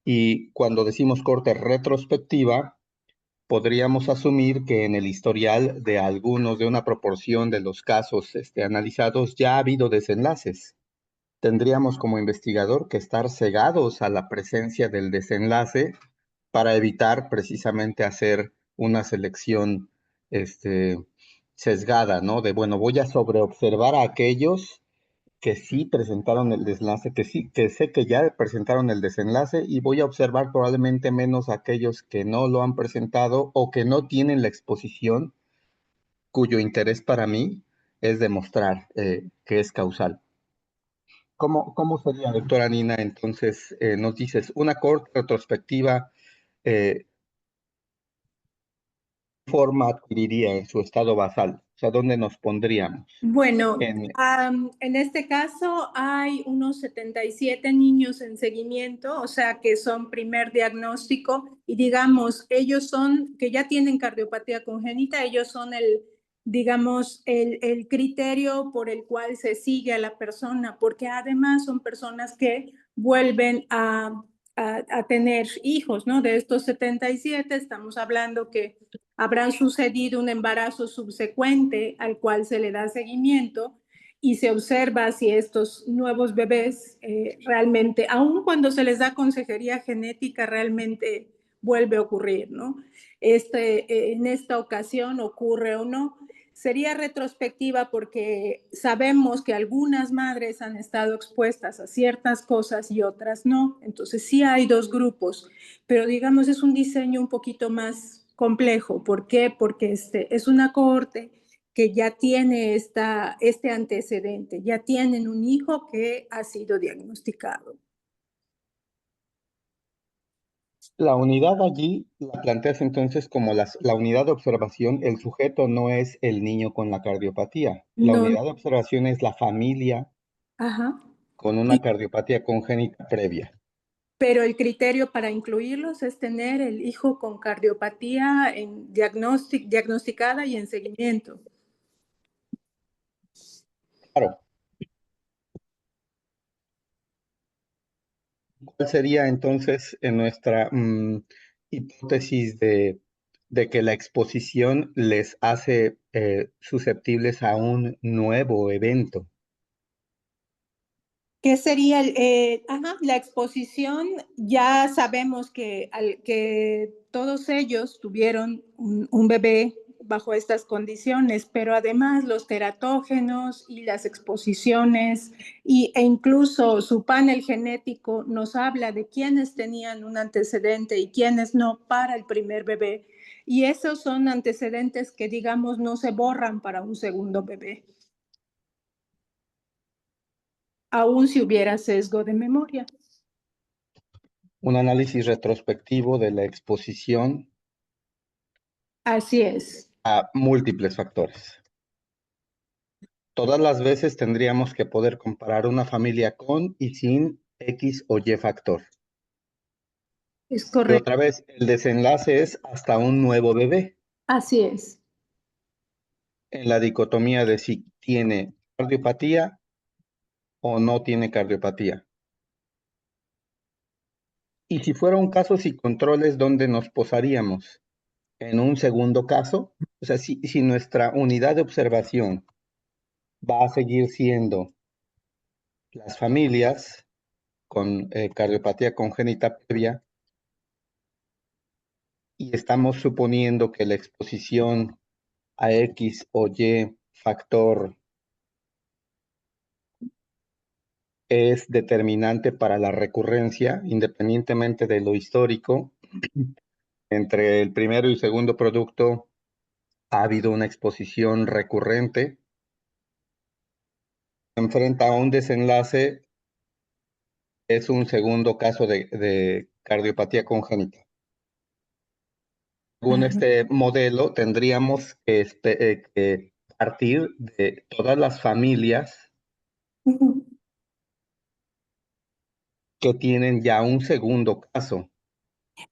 Y cuando decimos corte retrospectiva, podríamos asumir que en el historial de algunos, de una proporción de los casos analizados, ya ha habido desenlaces. Tendríamos como investigador que estar cegados a la presencia del desenlace para evitar precisamente hacer una selección sesgada, ¿no? De, bueno, voy a sobreobservar a aquellos que sí presentaron el desenlace, que sé que ya presentaron el desenlace, y voy a observar probablemente menos a aquellos que no lo han presentado o que no tienen la exposición, cuyo interés para mí es demostrar que es causal. ¿Cómo sería, doctora Nina? Entonces, nos dices, una corte retrospectiva, ¿forma adquiriría en su estado basal? O sea, ¿dónde nos pondríamos? Bueno, en este caso hay unos 77 niños en seguimiento, o sea que son primer diagnóstico, y digamos, ellos son, que ya tienen cardiopatía congénita, ellos son digamos, el criterio por el cual se sigue a la persona, porque además son personas que vuelven a tener hijos, ¿no? De estos 77, estamos hablando que habrán sucedido un embarazo subsecuente al cual se le da seguimiento y se observa si estos nuevos bebés realmente, aun cuando se les da consejería genética, realmente vuelve a ocurrir, ¿no? En esta ocasión ocurre o no. Sería retrospectiva porque sabemos que algunas madres han estado expuestas a ciertas cosas y otras no. Entonces sí hay dos grupos, pero digamos es un diseño un poquito más complejo. ¿Por qué? Porque es una cohorte que ya tiene este antecedente, ya tienen un hijo que ha sido diagnosticado. La unidad allí la planteas entonces como la unidad de observación, el sujeto no es el niño con la cardiopatía. La No. unidad de observación es la familia Ajá. con una cardiopatía congénita previa. Pero el criterio para incluirlos es tener el hijo con cardiopatía diagnosticada y en seguimiento. Claro. ¿Cuál sería entonces en nuestra hipótesis de que la exposición les hace susceptibles a un nuevo evento? ¿Qué sería la exposición? Ya sabemos que todos ellos tuvieron un bebé bajo estas condiciones, pero además los teratógenos y las exposiciones e incluso su panel genético nos habla de quiénes tenían un antecedente y quiénes no para el primer bebé. Y esos son antecedentes que, digamos, no se borran para un segundo bebé, aun si hubiera sesgo de memoria. Un análisis retrospectivo de la exposición. Así es. A múltiples factores. Todas las veces tendríamos que poder comparar una familia con y sin X o Y factor. Es Y correcto. otra vez, el desenlace es hasta un nuevo bebé. Así es. En la dicotomía de si tiene cardiopatía o no tiene cardiopatía. Y si fuera un caso y controles, ¿dónde nos posaríamos? En un segundo caso, o sea, si nuestra unidad de observación va a seguir siendo las familias con cardiopatía congénita previa, y estamos suponiendo que la exposición a X o Y factor es determinante para la recurrencia, independientemente de lo histórico, entre el primero y segundo producto ha habido una exposición recurrente, enfrenta a un desenlace, es un segundo caso de cardiopatía congénita. Según este modelo, tendríamos que partir de todas las familias que tienen ya un segundo caso.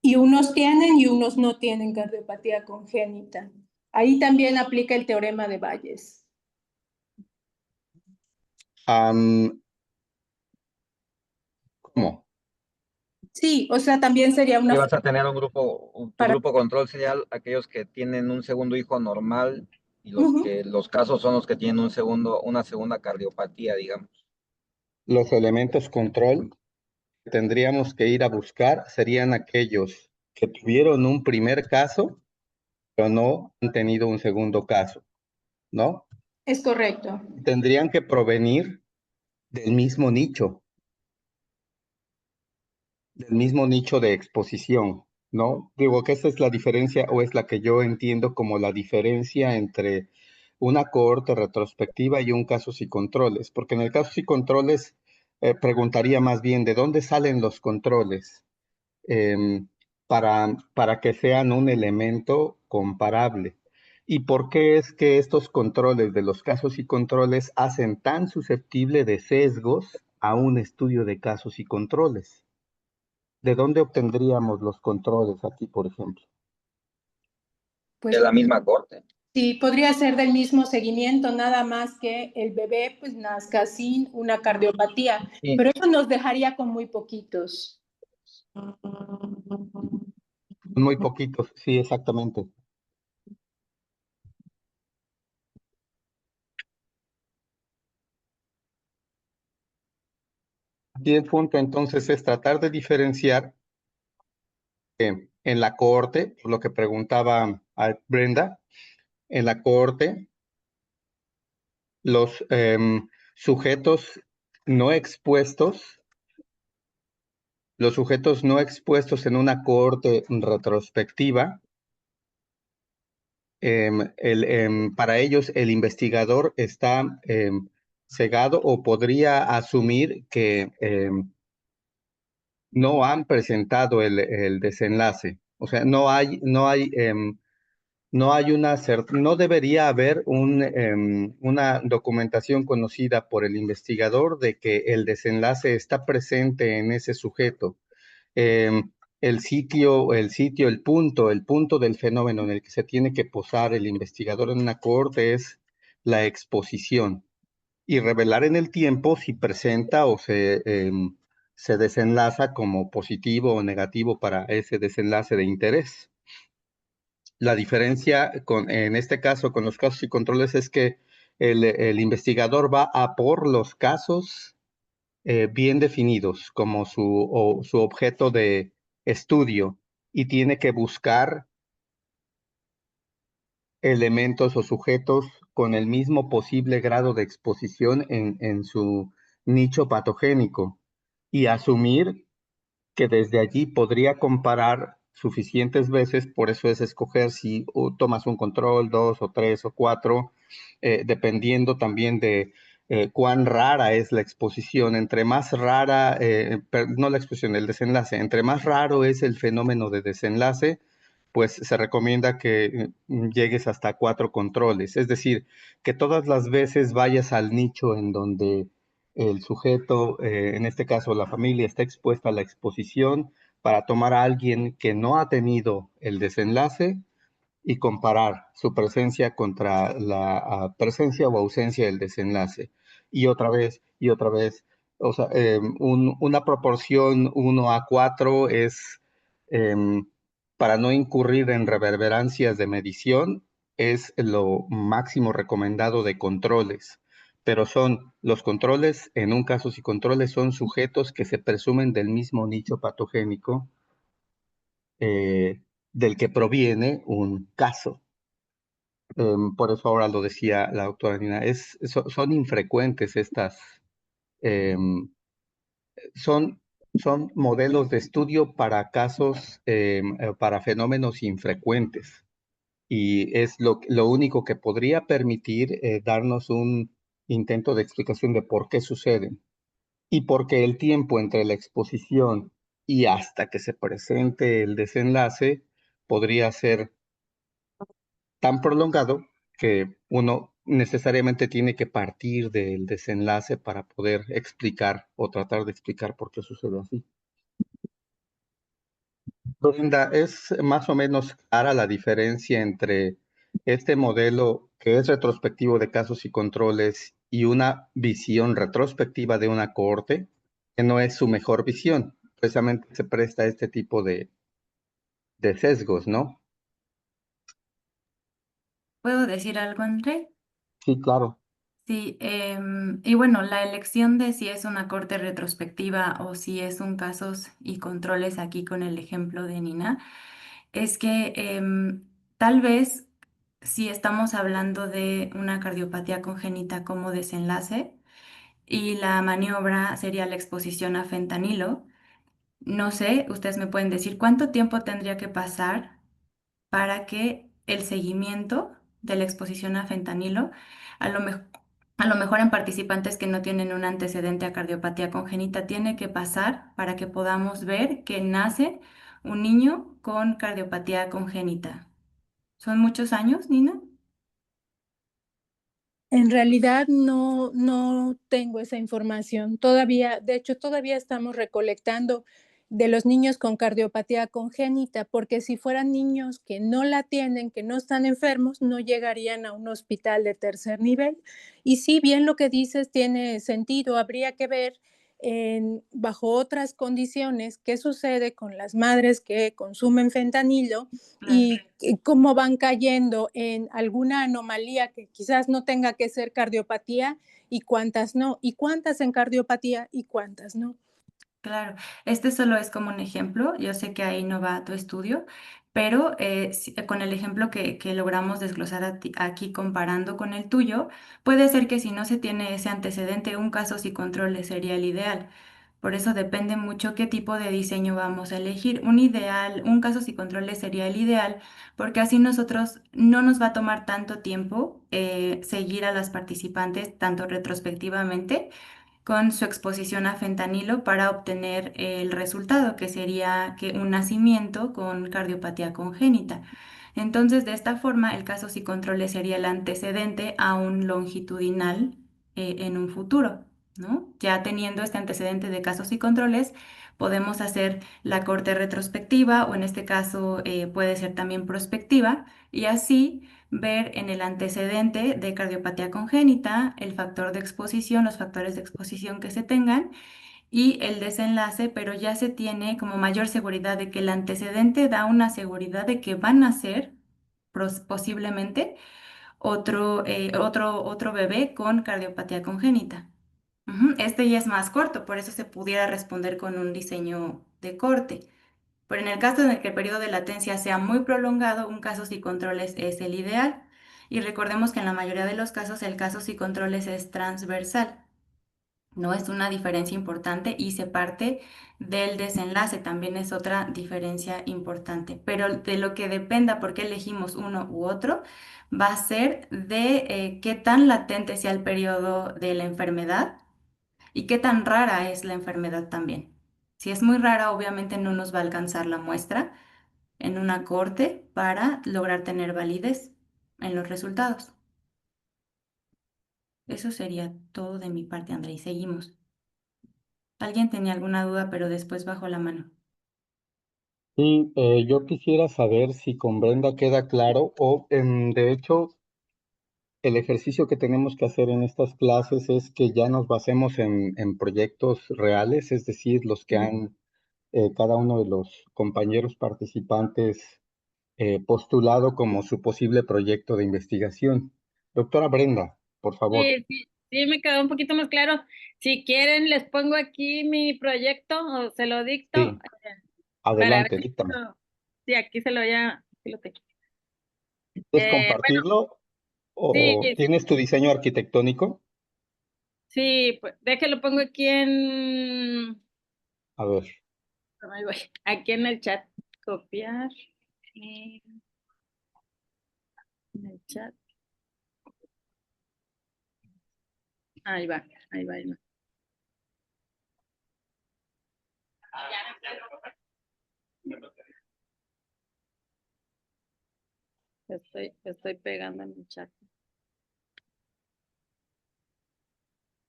Y unos tienen y unos no tienen cardiopatía congénita. Ahí también aplica el teorema de Bayes. ¿Cómo? Sí, o sea, también sería Y una vas a tener un grupo, tu para... grupo control sería aquellos que tienen un segundo hijo normal y los casos son los que tienen una segunda cardiopatía, digamos. Los elementos control que tendríamos que ir a buscar serían aquellos que tuvieron un primer caso, pero no han tenido un segundo caso, ¿no? Es correcto. Tendrían que provenir del mismo nicho de exposición, ¿no? Digo que esa es la diferencia o es la que yo entiendo como la diferencia entre una cohorte retrospectiva y un casos y controles, porque en el casos y controles preguntaría más bien de dónde salen los controles para que sean un elemento comparable. ¿Y por qué es que estos controles de los casos y controles hacen tan susceptible de sesgos a un estudio de casos y controles? ¿De dónde obtendríamos los controles aquí, por ejemplo? Pues De la misma corte. sí, podría ser del mismo seguimiento, nada más que el bebé pues nazca sin una cardiopatía, Sí. pero eso nos dejaría con muy poquitos. Muy poquitos, sí, exactamente. Aquí el punto entonces es tratar de diferenciar en la cohorte, por lo que preguntaba a Brenda, en la cohorte, los sujetos no expuestos, los sujetos no expuestos en una cohorte retrospectiva, para ellos el investigador está cegado o podría asumir que no han presentado el desenlace. O sea, no debería haber una documentación conocida por el investigador de que el desenlace está presente en ese sujeto. El sitio, el punto del fenómeno en el que se tiene que posar el investigador en una cohorte es la exposición y revelar en el tiempo si presenta o se desenlaza como positivo o negativo para ese desenlace de interés. La diferencia en este caso con los casos y controles es que el investigador va a por los casos bien definidos como su objeto de estudio y tiene que buscar elementos o sujetos con el mismo posible grado de exposición en su nicho patogénico y asumir que desde allí podría comparar suficientes veces, por eso es escoger si tomas un control, dos o tres o cuatro, dependiendo también de cuán rara es la exposición. Entre más rara, no la exposición, el desenlace, entre más raro es el fenómeno de desenlace, pues se recomienda que llegues hasta 4 controles, es decir, que todas las veces vayas al nicho en donde el sujeto, en este caso la familia, está expuesta a la exposición para tomar a alguien que no ha tenido el desenlace y comparar su presencia contra la presencia o ausencia del desenlace. Y otra vez. O sea, una proporción 1:4 es, para no incurrir en reverberancias de medición, es lo máximo recomendado de controles. Pero los controles, en un caso y controles, son sujetos que se presumen del mismo nicho patogénico del que proviene un caso. Por eso ahora lo decía la doctora Nina, son infrecuentes son, son modelos de estudio para casos, para fenómenos infrecuentes. y es lo único que podría permitir darnos un intento de explicación de por qué suceden. Y porque el tiempo entre la exposición y hasta que se presente el desenlace podría ser tan prolongado que uno necesariamente tiene que partir del desenlace para poder explicar o tratar de explicar por qué sucede así. Brenda, ¿es más o menos clara la diferencia entre este modelo que es retrospectivo de casos y controles y una visión retrospectiva de una cohorte, que no es su mejor visión? Precisamente se presta a este tipo de sesgos, ¿no? ¿Puedo decir algo, André? Sí, claro. Sí, y bueno, la elección de si es una corte retrospectiva o si es un casos y controles aquí con el ejemplo de Nina, es que tal vez si estamos hablando de una cardiopatía congénita como desenlace y la maniobra sería la exposición a fentanilo, no sé, ustedes me pueden decir cuánto tiempo tendría que pasar para que el seguimiento de la exposición a fentanilo, a lo, mej- a lo mejor en participantes que no tienen un antecedente a cardiopatía congénita, tiene que pasar para que podamos ver que nace un niño con cardiopatía congénita. ¿Son muchos años, Nina? En realidad no tengo esa información. Todavía, de hecho, todavía estamos recolectando de los niños con cardiopatía congénita, porque si fueran niños que no la tienen, que no están enfermos, no llegarían a un hospital de tercer nivel. Y sí, bien lo que dices tiene sentido. Habría que ver bajo otras condiciones qué sucede con las madres que consumen fentanilo y cómo van cayendo en alguna anomalía que quizás no tenga que ser cardiopatía y cuántas no, y cuántas en cardiopatía y cuántas no. Claro, este solo es como un ejemplo. Yo sé que ahí no va tu estudio, pero con el ejemplo que logramos desglosar aquí comparando con el tuyo, puede ser que si no se tiene ese antecedente, un casos y controles sería el ideal. Por eso depende mucho qué tipo de diseño vamos a elegir. Un ideal, un casos y controles sería el ideal, porque así nosotros no nos va a tomar tanto tiempo seguir a las participantes, tanto retrospectivamente con su exposición a fentanilo para obtener el resultado, que sería que un nacimiento con cardiopatía congénita. Entonces, de esta forma, el casos y controles sería el antecedente a un longitudinal en un futuro, ¿no? Ya teniendo este antecedente de casos y controles, podemos hacer la corte retrospectiva o en este caso puede ser también prospectiva y así ver en el antecedente de cardiopatía congénita el factor de exposición, los factores de exposición que se tengan y el desenlace, pero ya se tiene como mayor seguridad de que el antecedente da una seguridad de que van a ser posiblemente otro bebé con cardiopatía congénita. Este ya es más corto, por eso se pudiera responder con un diseño de corte. Pero en el caso en el que el periodo de latencia sea muy prolongado, un casos y controles es el ideal. Y recordemos que en la mayoría de los casos el casos y controles es transversal. No es una diferencia importante y se parte del desenlace, también es otra diferencia importante. Pero de lo que dependa por qué elegimos uno u otro, va a ser de qué tan latente sea el periodo de la enfermedad y qué tan rara es la enfermedad también. Si es muy rara, obviamente no nos va a alcanzar la muestra en una corte para lograr tener validez en los resultados. Eso sería todo de mi parte, André, y seguimos. Alguien tenía alguna duda, pero después bajó la mano. Sí, yo quisiera saber si con Brenda queda claro o de hecho el ejercicio que tenemos que hacer en estas clases es que ya nos basemos en proyectos reales, es decir, los que han cada uno de los compañeros participantes postulado como su posible proyecto de investigación. Doctora Brenda, por favor. Sí, me quedó un poquito más claro. Si quieren, les pongo aquí mi proyecto o se lo dicto Sí, para ver adelante, si díctame. sí, aquí se lo ya, aquí lo tengo. ¿Quieres Bueno, compartirlo sí, o tienes tu diseño arquitectónico? sí, pues déjelo pongo aquí en, A ver. ahí voy, aquí en el chat. Copiar. En el chat. Ahí va, ahí va, ahí va. Estoy pegando en el chat.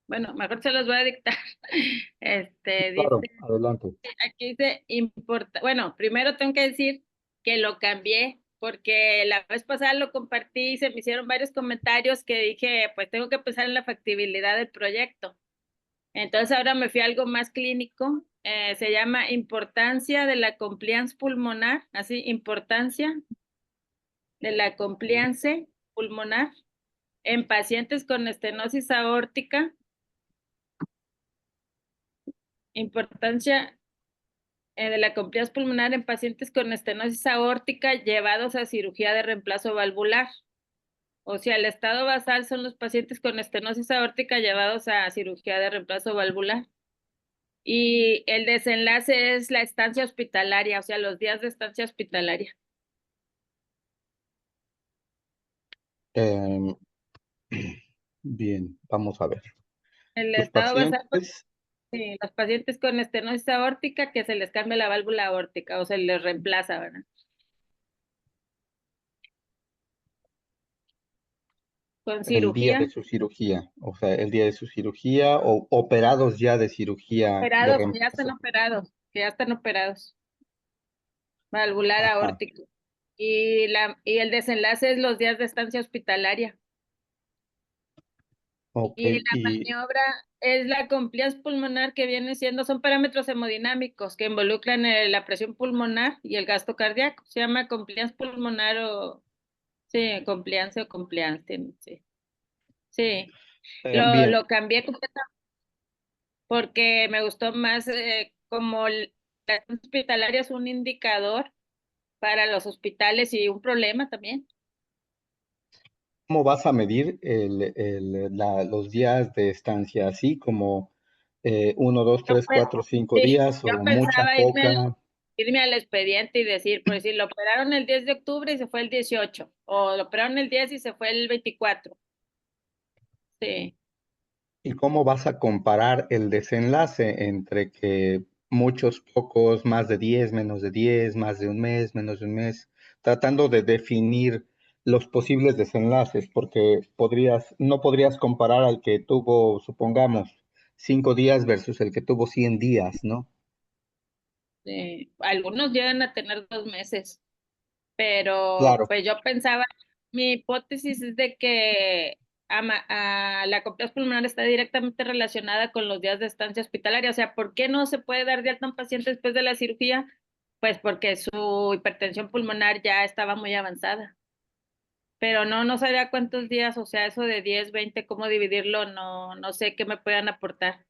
Bueno, mejor se los voy a dictar. Claro, Dice, adelante. aquí dice, bueno, primero tengo que decir que lo cambié, porque la vez pasada lo compartí y se me hicieron varios comentarios que dije, pues tengo que pensar en la factibilidad del proyecto. Entonces ahora me fui a algo más clínico, se llama importancia de la compliance pulmonar, así, importancia de la compliance pulmonar en pacientes con estenosis aórtica, importancia de la compliance pulmonar en pacientes con estenosis aórtica llevados a cirugía de reemplazo valvular. O sea, el estado basal son los pacientes con estenosis aórtica llevados a cirugía de reemplazo valvular. Y el desenlace es la estancia hospitalaria, o sea, los días de estancia hospitalaria. Em, bien, vamos a ver. El Los estado basal, pacientes, sí, los pacientes con estenosis aórtica que se les cambia la válvula aórtica o se les reemplaza, ¿verdad? Con el día cirugía, de su cirugía, o sea, el día de su cirugía o operados ya de cirugía de operados, que ya están reemplazo. operados, que ya están operados, valvular Ajá, aórtico. Y el desenlace es los días de estancia hospitalaria. ok. Y la Y maniobra es la compliance pulmonar que viene siendo, son parámetros hemodinámicos que involucran la presión pulmonar y el gasto cardíaco. Se llama compliance pulmonar o, sí, compliance o compliance, sí. Sí, bien, lo cambié completamente porque me gustó más como la estancia hospitalaria es un indicador para los hospitales y un problema también. ¿cómo vas a medir los días de estancia? ¿Así como 1, 2, Yo, 3, 4, 5 sí, días yo o mucha, pensaba poca? irme al expediente y decir, por decir, lo operaron el 10 de octubre y se fue el 18, o lo operaron el 10 y se fue el 24. Sí, ¿Y cómo vas a comparar el desenlace entre que muchos, pocos, más de 10, menos de 10, más de un mes, menos de un mes, tratando de definir los posibles desenlaces, porque no podrías comparar al que tuvo, supongamos, 5 días versus el que tuvo 100 días, ¿no? sí. Algunos llegan a tener 2 meses, pero Claro. pues yo pensaba, mi hipótesis es de que la compliance pulmonar está directamente relacionada con los días de estancia hospitalaria. O sea, ¿por qué no se puede dar de alta a un paciente después de la cirugía? Pues porque su hipertensión pulmonar ya estaba muy avanzada. Pero no sabía cuántos días, o sea, eso de 10, 20, cómo dividirlo, no sé qué me puedan aportar.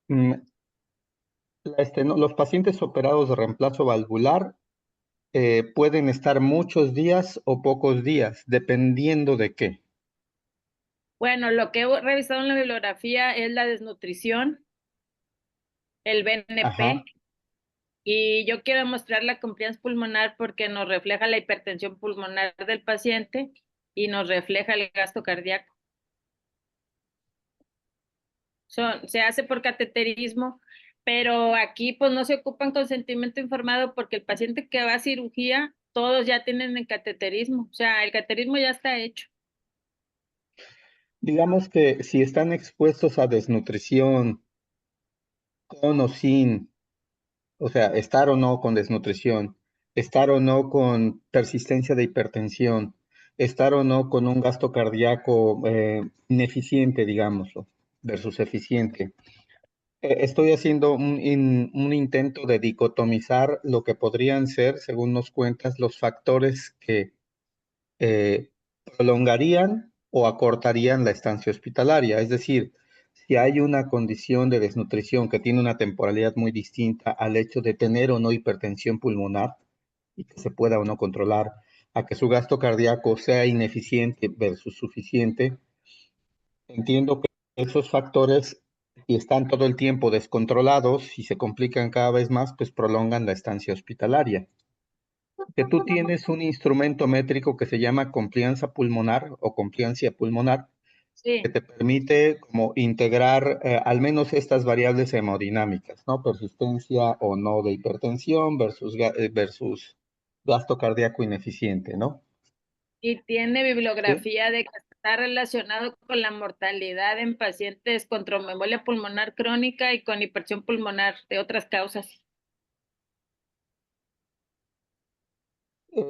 Mm, los pacientes operados de reemplazo valvular pueden estar muchos días o pocos días, dependiendo de qué. Bueno, lo que he revisado en la bibliografía es la desnutrición, el Ajá. BNP, y yo quiero mostrar la compliance pulmonar porque nos refleja la hipertensión pulmonar del paciente y nos refleja el gasto cardíaco. Se hace por cateterismo, pero aquí pues no se ocupan consentimiento informado porque el paciente que va a cirugía, todos ya tienen el cateterismo, o sea, el cateterismo ya está hecho. Digamos que si están expuestos a desnutrición, con o sin, o sea, estar o no con desnutrición, estar o no con persistencia de hipertensión, estar o no con un gasto cardíaco ineficiente, digámoslo, versus eficiente. Estoy haciendo un intento de dicotomizar lo que podrían ser, según nos cuentas, los factores que prolongarían o acortarían la estancia hospitalaria. Es decir, si hay una condición de desnutrición que tiene una temporalidad muy distinta al hecho de tener o no hipertensión pulmonar y que se pueda o no controlar, a que su gasto cardíaco sea ineficiente versus suficiente, entiendo que esos factores, si están todo el tiempo descontrolados y se complican cada vez más, pues prolongan la estancia hospitalaria. que tú tienes un instrumento métrico que se llama complianza pulmonar o compliancia pulmonar, que Sí, te permite como integrar al menos estas variables hemodinámicas, ¿no? Persistencia o no de hipertensión versus gasto cardíaco ineficiente, ¿no? y tiene ¿Sí? bibliografía de que está relacionado con la mortalidad en pacientes con tromboembolia pulmonar crónica y con hipertensión pulmonar de otras causas.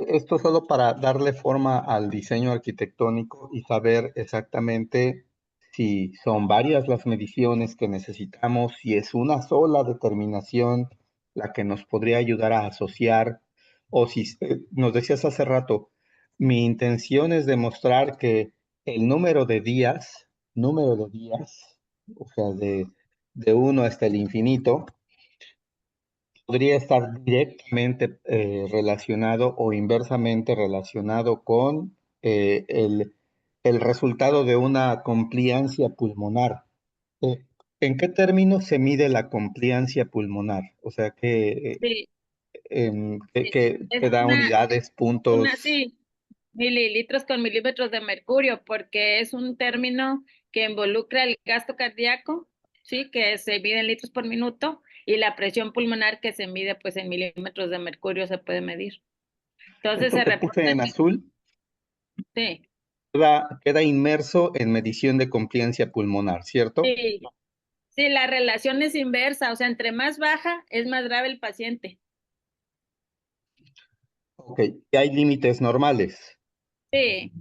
Esto solo para darle forma al diseño arquitectónico y saber exactamente si son varias las mediciones que necesitamos, si es una sola determinación la que nos podría ayudar a asociar, o si nos decías hace rato, mi intención es demostrar que el número de días, o sea, de uno hasta el infinito, podría estar directamente relacionado o inversamente relacionado con el resultado de una compliancia pulmonar. Eh, ¿En qué términos se mide la compliancia pulmonar? O sea, Sí, que es da unidades, puntos. sí, mililitros con milímetros de mercurio, porque es un término que involucra el gasto cardíaco, sí, que se mide en litros por minuto, y la presión pulmonar que se mide pues en milímetros de mercurio se puede medir. Entonces Esto se que puse reporta, en azul sí, queda inmerso en medición de compliancia pulmonar, ¿cierto? sí, sí, la relación es inversa, o sea, entre más baja es más grave el paciente. Ok, y hay límites normales. Sí,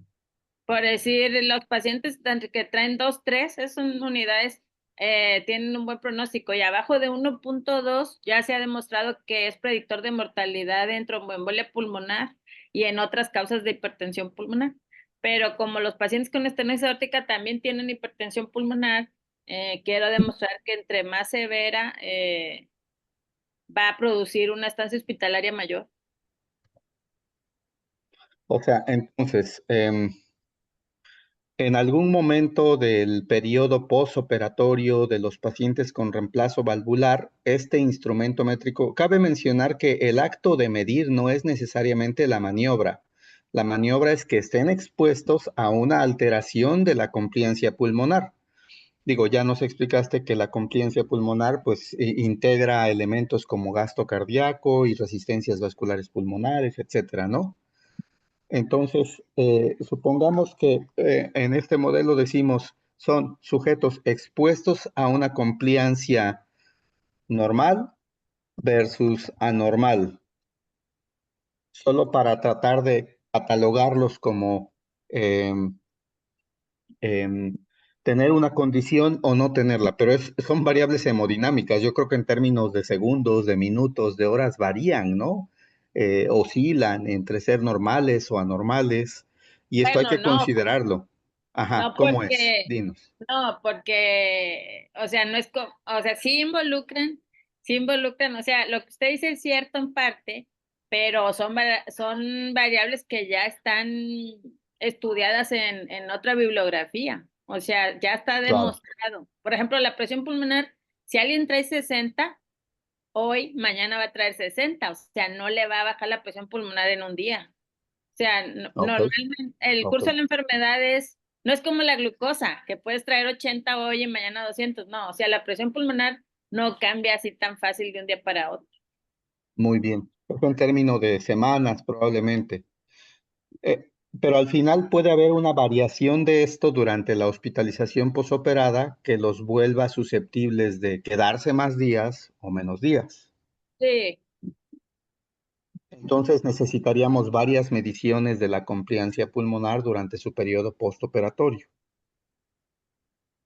por decir, los pacientes que traen 2, 3, son unidades, tienen un buen pronóstico y abajo de 1.2 ya se ha demostrado que es predictor de mortalidad en tromboembolia pulmonar y en otras causas de hipertensión pulmonar. Pero como los pacientes con estenosis aórtica también tienen hipertensión pulmonar, quiero demostrar que entre más severa va a producir una estancia hospitalaria mayor. O sea, entonces, en algún momento del periodo postoperatorio de los pacientes con reemplazo valvular, este instrumento métrico, cabe mencionar que el acto de medir no es necesariamente la maniobra. La maniobra es que estén expuestos a una alteración de la compliancia pulmonar. Digo, ya nos explicaste que la compliancia pulmonar pues integra elementos como gasto cardíaco y resistencias vasculares pulmonares, etcétera, ¿no? Entonces, supongamos que en este modelo decimos son sujetos expuestos a una compliancia normal versus anormal, solo para tratar de catalogarlos como em, em, tener una condición o no tenerla, pero son variables hemodinámicas. Yo creo que en términos de segundos, de minutos, de horas varían, ¿no? Oscilan entre ser normales o anormales, y esto hay Bueno, que considerarlo. Ajá, no ¿cómo es? porque, Dinos. no, porque, o sea, no es como, o sea, sí involucran, o sea, lo que usted dice es cierto en parte, pero son variables que ya están estudiadas en otra bibliografía, o sea, ya está Claro. demostrado. Por ejemplo, la presión pulmonar, si alguien trae 60, hoy, mañana va a traer 60, o sea, no le va a bajar la presión pulmonar en un día. O sea, Ok, normalmente el ok. curso de la enfermedad no es como la glucosa, que puedes traer 80 hoy y mañana 200. No, o sea, la presión pulmonar no cambia así tan fácil de un día para otro. Muy bien. Eso en términos de semanas probablemente. Eh, pero al final puede haber una variación de esto durante la hospitalización posoperada que los vuelva susceptibles de quedarse más días o menos días. Sí, Entonces necesitaríamos varias mediciones de la compliancia pulmonar durante su periodo postoperatorio.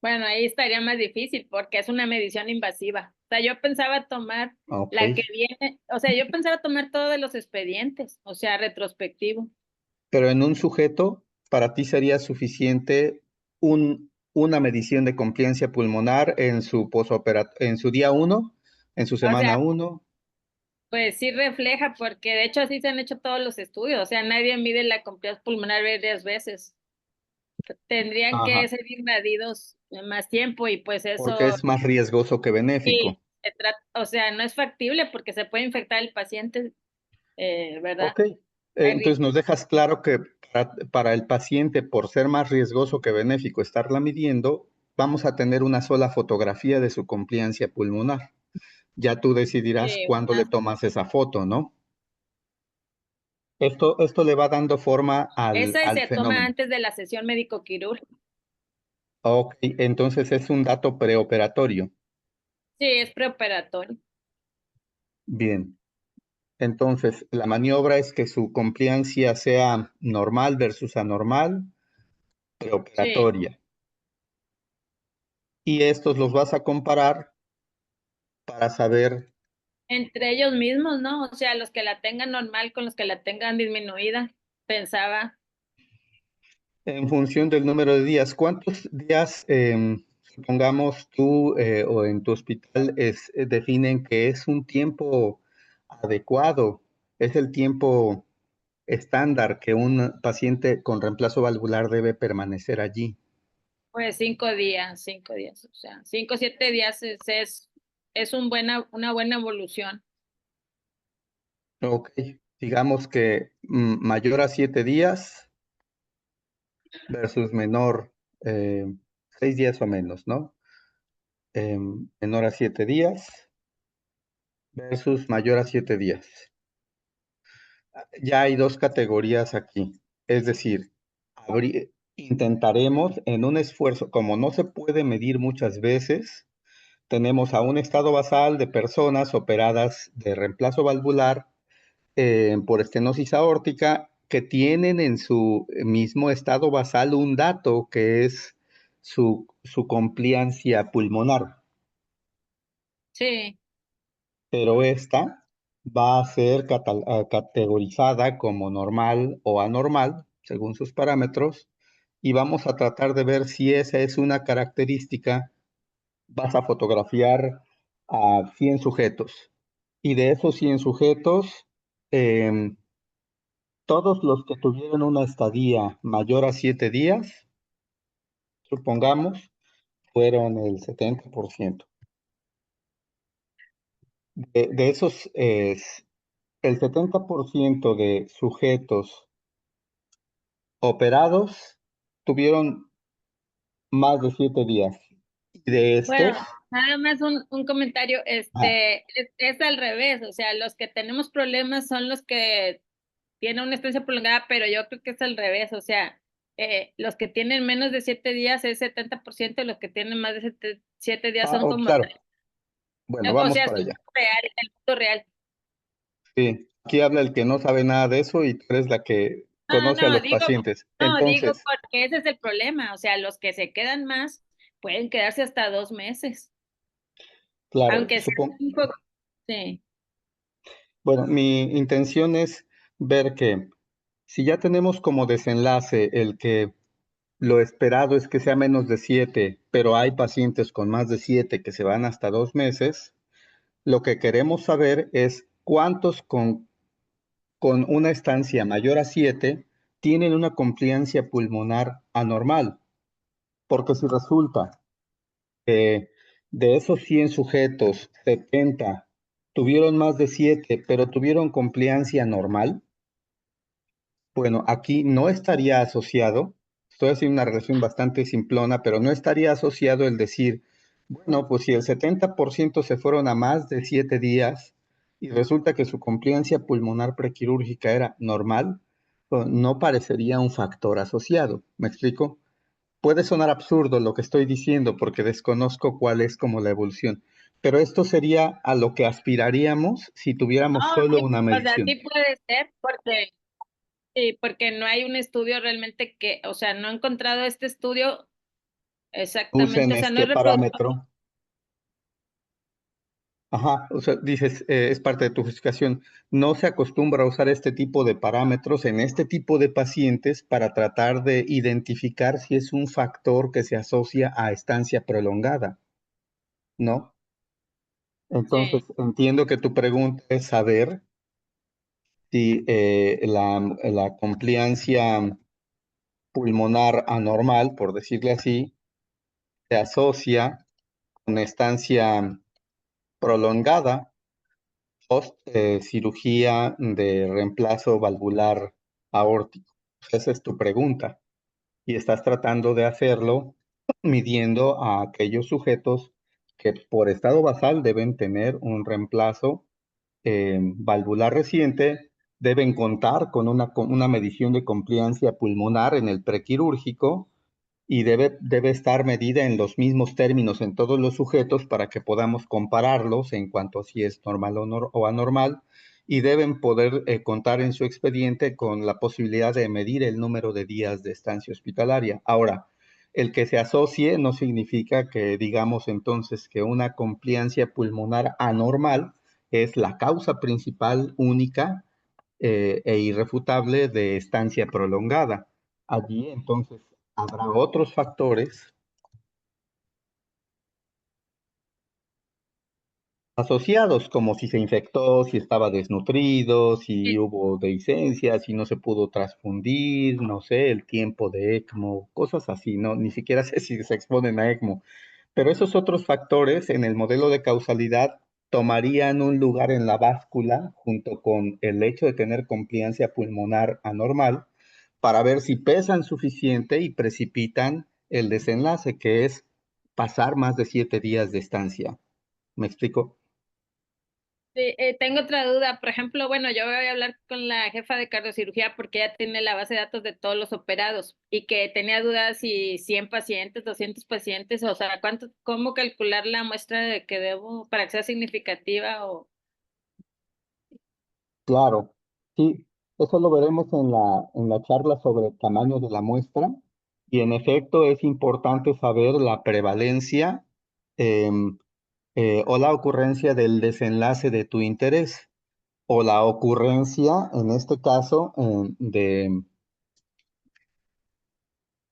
bueno, ahí estaría más difícil porque es una medición invasiva. O sea, yo pensaba tomar Ok. la que viene, o sea, yo pensaba tomar todo de los expedientes, o sea, retrospectivo. Pero en un sujeto, para ti sería suficiente una medición de compliancia pulmonar en su en su día 1, en su O semana sea, 1. pues sí refleja, porque de hecho así se han hecho todos los estudios, o sea, nadie mide la complicación pulmonar varias veces. Tendrían que Ajá. ser invadidos más tiempo y pues Porque eso, es más riesgoso que sí, benéfico. o sea, no es factible porque se puede infectar el paciente. ¿verdad? Ok, entonces nos dejas claro que para el paciente, por ser más riesgoso que benéfico estarla midiendo, vamos a tener una sola fotografía de su compliancia pulmonar. Ya tú decidirás Sí, cuándo le tomas esa foto, ¿no? Esto le va dando forma esa al se toma fenómeno. antes de la sesión médico-quirúrgica. Ok, entonces es un dato preoperatorio. Sí, es preoperatorio. Bien, entonces la maniobra es que su compliancia sea normal versus anormal, Sí, preoperatoria. Y estos los vas a comparar para saber entre ellos mismos, ¿no? O sea, los que la tengan normal con los que la tengan disminuida, pensaba. en función del número de días. ¿Cuántos días, supongamos tú o en tu hospital, definen que es un tiempo adecuado? Es el tiempo estándar que un paciente con reemplazo valvular debe permanecer allí. Pues 5 días, o sea, 5 o 7 días es una buena evolución. Ok, digamos que mayor a 7 días versus menor, 6 días o menos, ¿no? Menor a 7 días versus mayor a 7 días. Ya hay dos categorías aquí. Es decir, intentaremos en un esfuerzo, como no se puede medir muchas veces, tenemos a un estado basal de personas operadas de reemplazo valvular por estenosis aórtica que tienen en su mismo estado basal un dato que es su compliancia pulmonar. Sí, Pero esta va a ser categorizada como normal o anormal, según sus parámetros, y vamos a tratar de ver si esa es una característica. Vas a fotografiar a 100 sujetos, y de esos 100 sujetos, em, todos los que tuvieron una estadía mayor a 7 días, supongamos, fueron el 70%. De esos, el 70% de sujetos operados tuvieron más de 7 días. Y de bueno, estos, nada más un comentario, ah, es al revés, o sea, los que tenemos problemas son los que tienen una estancia prolongada, pero yo creo que es al revés, o sea, los que tienen menos de 7 días es 70%, los que tienen más de 7 días son como claro, bueno, O vamos sea, es para allá. real, el mundo real. Sí, aquí habla el que no sabe nada de eso y tú eres la que No, conoce a no, los pacientes. digo Entonces, porque ese es el problema. O sea, los que se quedan más pueden quedarse hasta 2 meses. claro, Aunque sea sí, bueno, mi intención es ver que si ya tenemos como desenlace el que lo esperado es que sea menos de 7, pero hay pacientes con más de 7 que se van hasta 2 meses, lo que queremos saber es cuántos con una estancia mayor a 7 tienen una compliancia pulmonar anormal, porque si resulta que de esos 100 sujetos, 70 tuvieron más de 7, pero tuvieron compliancia normal, bueno, aquí no estaría asociado, estoy haciendo una relación bastante simplona, pero no estaría asociado el decir, bueno, pues si el 70% se fueron a más de 7 días y resulta que su compliancia pulmonar prequirúrgica era normal, pues no parecería un factor asociado. ¿Me explico? Puede sonar absurdo lo que estoy diciendo porque desconozco cuál es como la evolución, pero esto sería a lo que aspiraríamos si tuviéramos no, solo sí, una o sea, medición. sí puede ser porque, sí, porque no hay un estudio realmente o sea, no he encontrado este estudio Usen exactamente, o sea, no este es reproducible. parámetro. Ajá, o sea, dices, es parte de tu justificación. No se acostumbra a usar este tipo de parámetros en este tipo de pacientes para tratar de identificar si es un factor que se asocia a estancia prolongada, ¿no? Entonces, Sí, entiendo que tu pregunta es saber si la compliancia pulmonar anormal, por decirle así, se asocia con estancia prolongada. post cirugía de reemplazo valvular aórtico. Esa es tu pregunta. Y estás tratando de hacerlo midiendo a aquellos sujetos que por estado basal deben tener un reemplazo valvular reciente, deben contar con una medición de compliancia pulmonar en el prequirúrgico y debe estar medida en los mismos términos en todos los sujetos para que podamos compararlos en cuanto a si es normal o anormal, y deben poder contar en su expediente con la posibilidad de medir el número de días de estancia hospitalaria. Ahora, el que se asocie no significa que digamos entonces que una compliancia pulmonar anormal es la causa principal, única e irrefutable de estancia prolongada. Allí entonces habrá otros factores asociados, como si se infectó, si estaba desnutrido, si hubo dehiscencia, si no se pudo transfundir, no sé, el tiempo de ECMO, cosas así, ¿no? Ni siquiera sé si se exponen a ECMO. Pero esos otros factores en el modelo de causalidad tomarían un lugar en la báscula junto con el hecho de tener compliancia pulmonar anormal para ver si pesan suficiente y precipitan el desenlace, que es pasar más de 7 días de estancia. ¿Me explico? Sí, tengo otra duda. Por ejemplo, bueno, yo voy a hablar con la jefa de cardiocirugía porque ella tiene la base de datos de todos los operados y que tenía dudas si 100 pacientes, 200 pacientes, o sea, cómo calcular la muestra de que debo para que sea significativa o... Claro, sí, eso lo veremos en la charla sobre el tamaño de la muestra y en efecto es importante saber la prevalencia em, o la ocurrencia del desenlace de tu interés o la ocurrencia, en este caso, de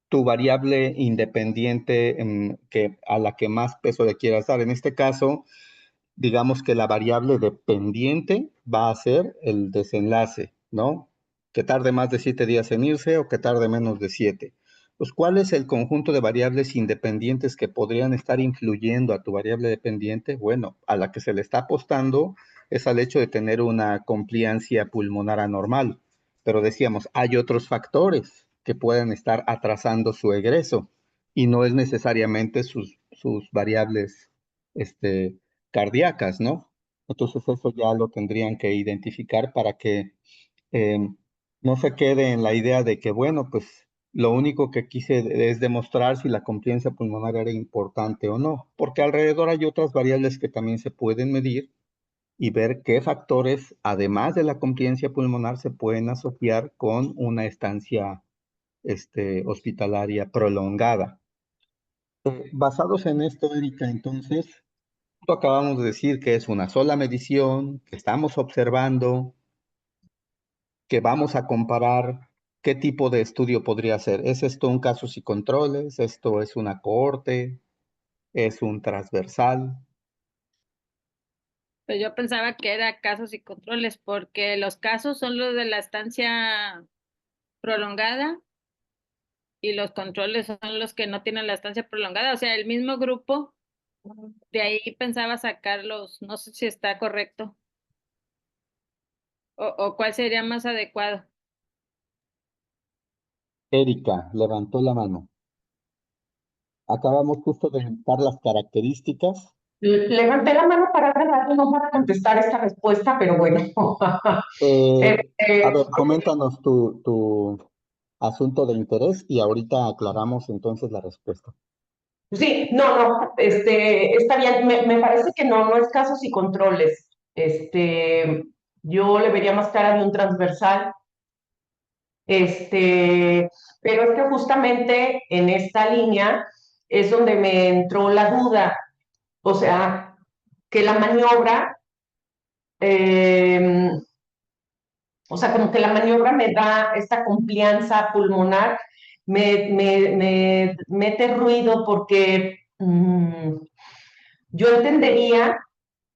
tu variable independiente a la que más peso le quieras dar. En este caso, digamos que la variable dependiente va a ser el desenlace, ¿no? Que tarde más de 7 días en irse o que tarde menos de 7. Pues, ¿cuál es el conjunto de variables independientes que podrían estar influyendo a tu variable dependiente? Bueno, a la que se le está apostando es al hecho de tener una compliancia pulmonar anormal. Pero decíamos, hay otros factores que pueden estar atrasando su egreso y no es necesariamente sus variables, cardíacas, ¿no? Entonces eso ya lo tendrían que identificar para que eh, no se quede en la idea de que, bueno, pues lo único que quise es demostrar si la compliancia pulmonar era importante o no, porque alrededor hay otras variables que también se pueden medir y ver qué factores, además de la compliancia pulmonar, se pueden asociar con una estancia hospitalaria prolongada. Basados en esto, Erika, entonces, acabamos de decir que es una sola medición, que estamos observando, que vamos a comparar qué tipo de estudio podría ser. ¿Es esto un casos y controles? ¿Esto es una cohorte? ¿Es un transversal? Pues yo pensaba que era casos y controles porque los casos son los de la estancia prolongada y los controles son los que no tienen la estancia prolongada, o sea, el mismo grupo. De ahí pensaba sacarlos, no sé si está correcto o cuál sería más adecuado. Erika levantó la mano. Acabamos justo de dar las características. Levanté la mano para hace rato, no para contestar esta respuesta, pero bueno. A ver, coméntanos tu asunto de interés y ahorita aclaramos entonces la respuesta. Sí, no, está bien. Me parece que no es casos y controles. Yo le vería más cara de un transversal. Pero es que justamente en esta línea es donde me entró la duda. O sea, que la maniobra, o sea, como que la maniobra me da esta confianza pulmonar, me mete ruido porque yo entendería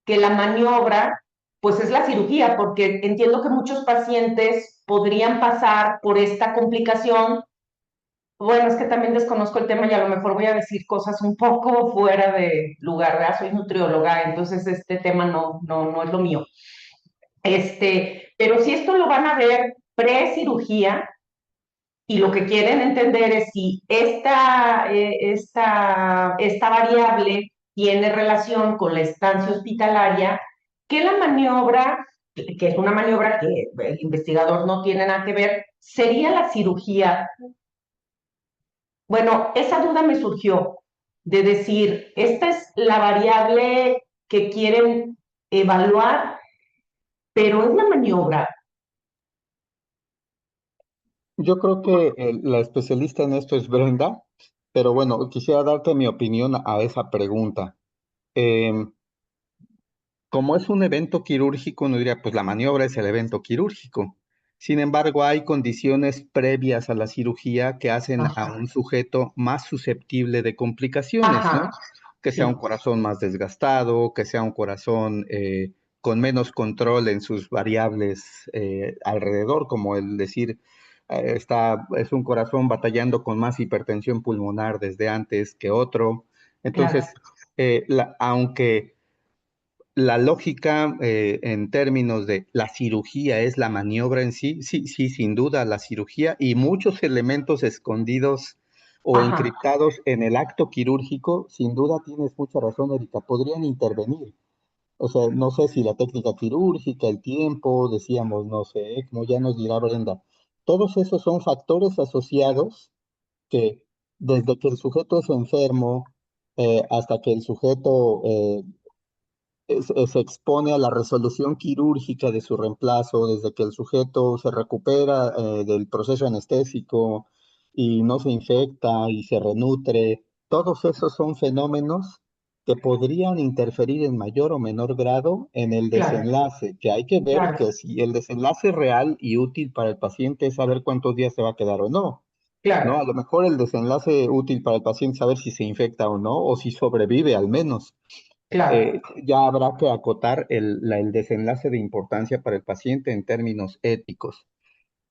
que la maniobra, pues es la cirugía, porque entiendo que muchos pacientes podrían pasar por esta complicación. Bueno, es que también desconozco el tema y a lo mejor voy a decir cosas un poco fuera de lugar, ¿verdad? Soy nutrióloga, entonces este tema no es lo mío. Pero si esto lo van a ver pre-cirugía, y lo que quieren entender es si esta variable tiene relación con la estancia hospitalaria, que la maniobra, que es una maniobra que el investigador no tiene nada que ver, sería la cirugía. Bueno, esa duda me surgió de decir, esta es la variable que quieren evaluar, pero es la maniobra. Yo creo que la especialista en esto es Brenda, pero bueno, quisiera darte mi opinión a esa pregunta. Em, Como es un evento quirúrgico, uno diría, pues la maniobra es el evento quirúrgico. Sin embargo, hay condiciones previas a la cirugía que hacen a Ajá, un sujeto más susceptible de complicaciones, ¿no? ajá, Que sea un sí, corazón más desgastado, que sea un corazón con menos control en sus variables alrededor, como el decir, es un corazón batallando con más hipertensión pulmonar desde antes que otro. claro, Entonces, aunque la lógica en términos de la cirugía es la maniobra en sí, sí, sí, sin duda la cirugía y muchos elementos escondidos o ajá, encriptados en el acto quirúrgico, sin duda tienes mucha razón, Erika, podrían intervenir. O sea, no sé si la técnica quirúrgica, el tiempo, decíamos, no sé, como ya nos dirá Brenda. Todos esos son factores asociados que desde que el sujeto es enfermo hasta que el sujeto se expone a la resolución quirúrgica de su reemplazo desde que el sujeto se recupera del proceso anestésico y no se infecta y se renutre. Todos esos son fenómenos que podrían interferir en mayor o menor grado en el claro, desenlace, que hay que ver claro, que si el desenlace real y útil para el paciente es saber cuántos días se va a quedar o no. ¿No? claro, A lo mejor el desenlace útil para el paciente es saber si se infecta o no, o si sobrevive al menos. claro. Ya habrá que acotar el desenlace de importancia para el paciente en términos éticos.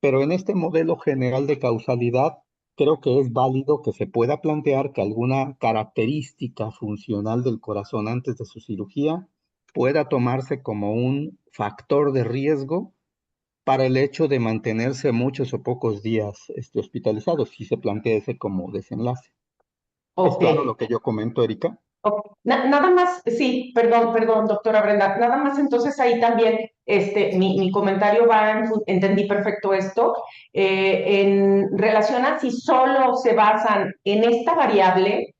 Pero en este modelo general de causalidad, creo que es válido que se pueda plantear que alguna característica funcional del corazón antes de su cirugía pueda tomarse como un factor de riesgo para el hecho de mantenerse muchos o pocos días hospitalizados, si se plantea ese como desenlace. ¿Es Ok. claro lo que yo comento, Erika? Nada más, sí, perdón, doctora Brenda, nada más entonces ahí también, mi comentario va, entendí perfecto esto, en relación a si solo se basan en esta variable,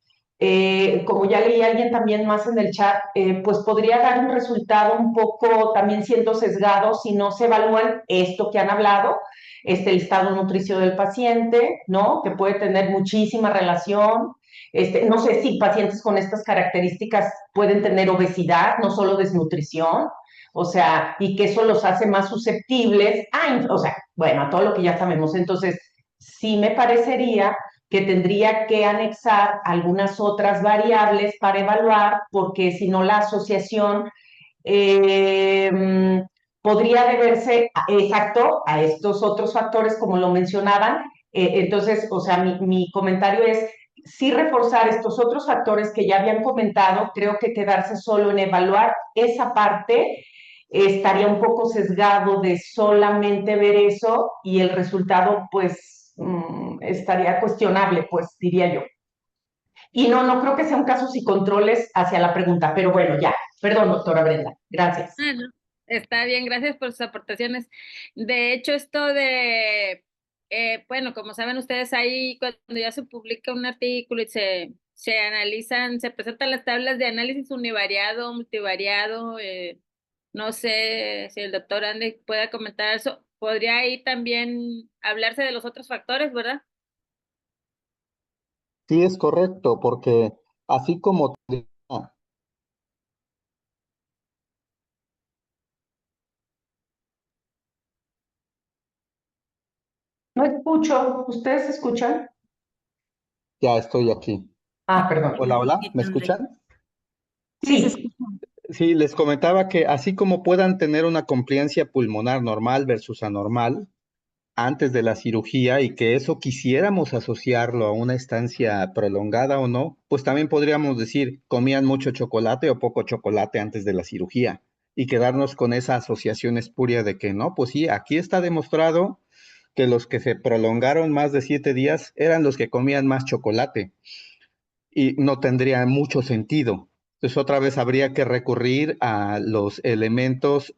como ya leí a alguien también más en el chat, pues podría dar un resultado un poco también siendo sesgado si no se evalúan esto que han hablado, el estado nutricio del paciente, ¿no? Que puede tener muchísima relación. No sé si pacientes con estas características pueden tener obesidad, no solo desnutrición, o sea, y que eso los hace más susceptibles o sea, bueno, a todo lo que ya sabemos. Entonces, sí me parecería que tendría que anexar algunas otras variables para evaluar, porque si no la asociación eh, podría deberse, exacto, a estos otros factores como lo mencionaban. Entonces, o sea, mi comentario es sí reforzar estos otros factores que ya habían comentado, creo que quedarse solo en evaluar esa parte estaría un poco sesgado de solamente ver eso y el resultado pues estaría cuestionable, pues diría yo. Y no creo que sea un caso si controles hacia la pregunta, pero bueno, ya. Perdón, doctora Brenda. Gracias. Ah, no, está bien, gracias por sus aportaciones. De hecho, esto de, bueno, como saben ustedes, ahí cuando ya se publica un artículo y se analizan, se presentan las tablas de análisis univariado, multivariado, no sé si el doctor Andy pueda comentar eso. Podría ahí también hablarse de los otros factores, ¿verdad? Sí, es correcto, porque así como No escucho. ¿Ustedes escuchan? ya estoy aquí. Ah, perdón. Hola, hola, ¿me escuchan? Sí, se Sí, escucha. Sí, les comentaba que así como puedan tener una compliancia pulmonar normal versus anormal antes de la cirugía y que eso quisiéramos asociarlo a una estancia prolongada o no, pues también podríamos decir comían mucho chocolate o poco chocolate antes de la cirugía y quedarnos con esa asociación espuria de que no, pues sí, aquí está demostrado que los que se prolongaron más de 7 días eran los que comían más chocolate y no tendría mucho sentido. Entonces otra vez habría que recurrir a los elementos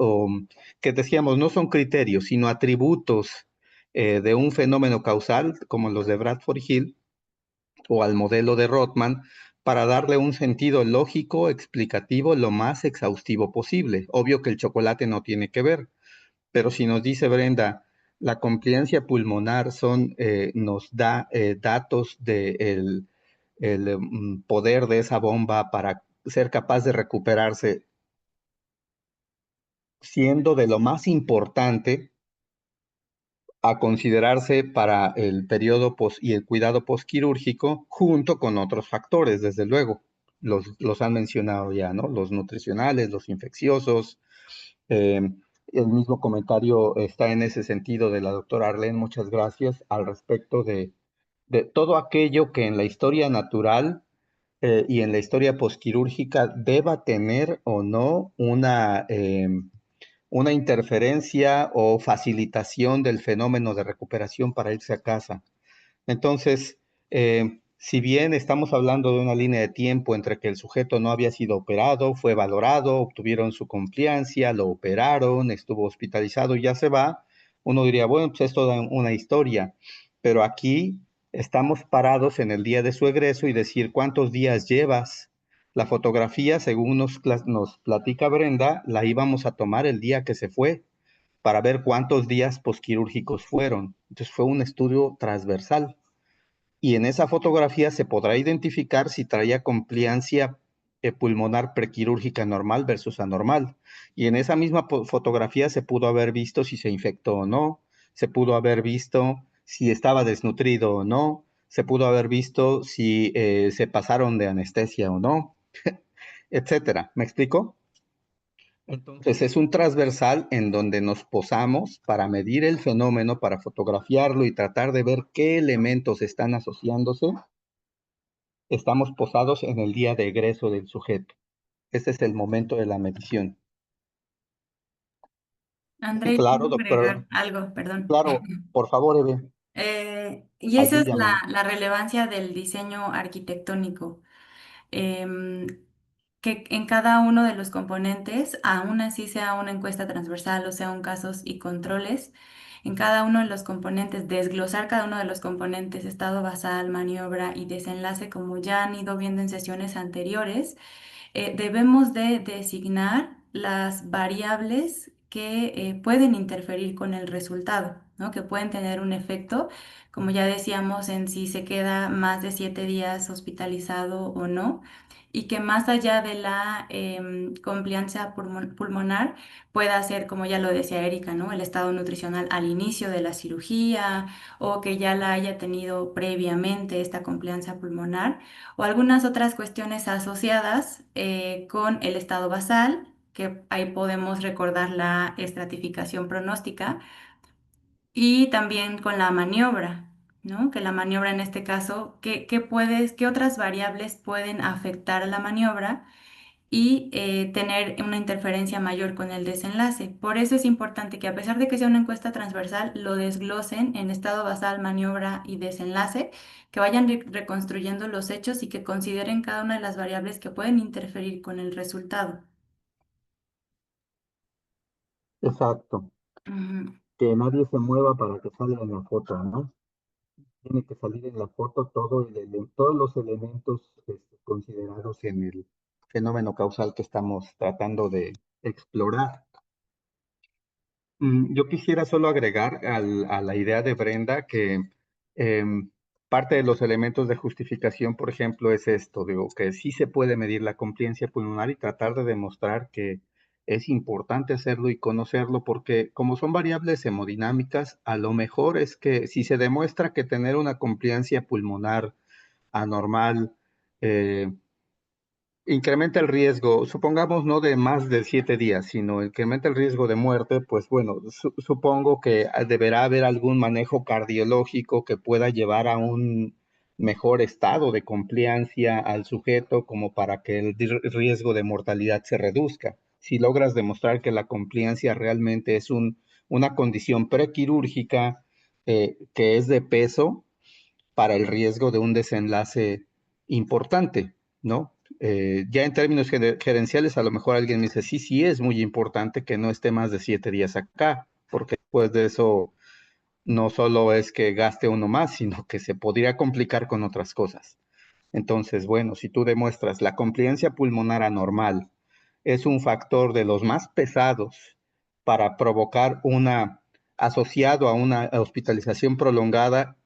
que decíamos, no son criterios, sino atributos de un fenómeno causal, como los de Bradford Hill, o al modelo de Rothman, para darle un sentido lógico, explicativo, lo más exhaustivo posible. Obvio que el chocolate no tiene que ver, pero si nos dice Brenda, la compliancia pulmonar nos da datos del poder de esa bomba para ser capaz de recuperarse, siendo de lo más importante a considerarse para el periodo y el cuidado postquirúrgico, junto con otros factores, desde luego. Los han mencionado ya, ¿no? Los nutricionales, los infecciosos. Eh, el mismo comentario está en ese sentido de la doctora Arlene, muchas gracias, al respecto de todo aquello que en la historia natural y en la historia postquirúrgica deba tener o no una interferencia o facilitación del fenómeno de recuperación para irse a casa. Entonces, si bien estamos hablando de una línea de tiempo entre que el sujeto no había sido operado, fue valorado, obtuvieron su compliancia, lo operaron, estuvo hospitalizado y ya se va, uno diría, bueno, pues es toda una historia, pero aquí estamos parados en el día de su egreso y decir cuántos días llevas. La fotografía, según nos platica Brenda, la íbamos a tomar el día que se fue para ver cuántos días posquirúrgicos fueron. Entonces fue un estudio transversal. Y en esa fotografía se podrá identificar si traía compliancia pulmonar prequirúrgica normal versus anormal. Y en esa misma fotografía se pudo haber visto si se infectó o no, se pudo haber visto si estaba desnutrido o no, se pudo haber visto si se pasaron de anestesia o no, etcétera. ¿Me explico? Entonces es un transversal en donde nos posamos para medir el fenómeno, para fotografiarlo y tratar de ver qué elementos están asociándose. Estamos posados en el día de egreso del sujeto. Este es el momento de la medición. Sí, André, claro, quiero doctor. agregar algo, perdón. Claro, por favor, Eve, Y esa es ayúdame. la relevancia del diseño arquitectónico. em, que en cada uno de los componentes, aún así sea una encuesta transversal o sea un casos y controles, en cada uno de los componentes, desglosar cada uno de los componentes, estado basal, maniobra y desenlace, como ya han ido viendo en sesiones anteriores, debemos de designar las variables que pueden interferir con el resultado, ¿no? Que pueden tener un efecto, como ya decíamos, en si se queda más de 7 días hospitalizado o no, y que más allá de la compliancia pulmonar pueda ser, como ya lo decía Erika, ¿no? El estado nutricional al inicio de la cirugía o que ya la haya tenido previamente esta compliancia pulmonar o algunas otras cuestiones asociadas con el estado basal, que ahí podemos recordar la estratificación pronóstica, y también con la maniobra, ¿no? Que la maniobra en este caso, ¿qué otras variables pueden afectar a la maniobra y tener una interferencia mayor con el desenlace? Por eso es importante que a pesar de que sea una encuesta transversal, lo desglosen en estado basal, maniobra y desenlace, que vayan reconstruyendo los hechos y que consideren cada una de las variables que pueden interferir con el resultado. Exacto. Ujú. Que nadie se mueva para que salga en la foto, ¿no? Tiene que salir en la foto todos los elementos considerados en el fenómeno causal que estamos tratando de explorar. Yo quisiera solo agregar a la idea de Brenda que em, parte de los elementos de justificación, por ejemplo, es esto, digo, que sí se puede medir la compliancia pulmonar y tratar de demostrar que es importante hacerlo y conocerlo, porque como son variables hemodinámicas, a lo mejor es que si se demuestra que tener una compliancia pulmonar anormal incrementa el riesgo, supongamos no de más de 7 días, sino incrementa el riesgo de muerte, pues bueno, supongo que deberá haber algún manejo cardiológico que pueda llevar a un mejor estado de compliancia al sujeto como para que el riesgo de mortalidad se reduzca. si logras demostrar que la compliancia realmente es una condición prequirúrgica que es de peso para el riesgo de un desenlace importante, ¿no? Ya en términos gerenciales, a lo mejor alguien me dice, sí, sí es muy importante que no esté más de 7 días acá, porque después de eso no solo es que gaste uno más, sino que se podría complicar con otras cosas. Entonces, bueno, si tú demuestras la compliancia pulmonar anormal es un factor de los más pesados para provocar asociado a una hospitalización prolongada,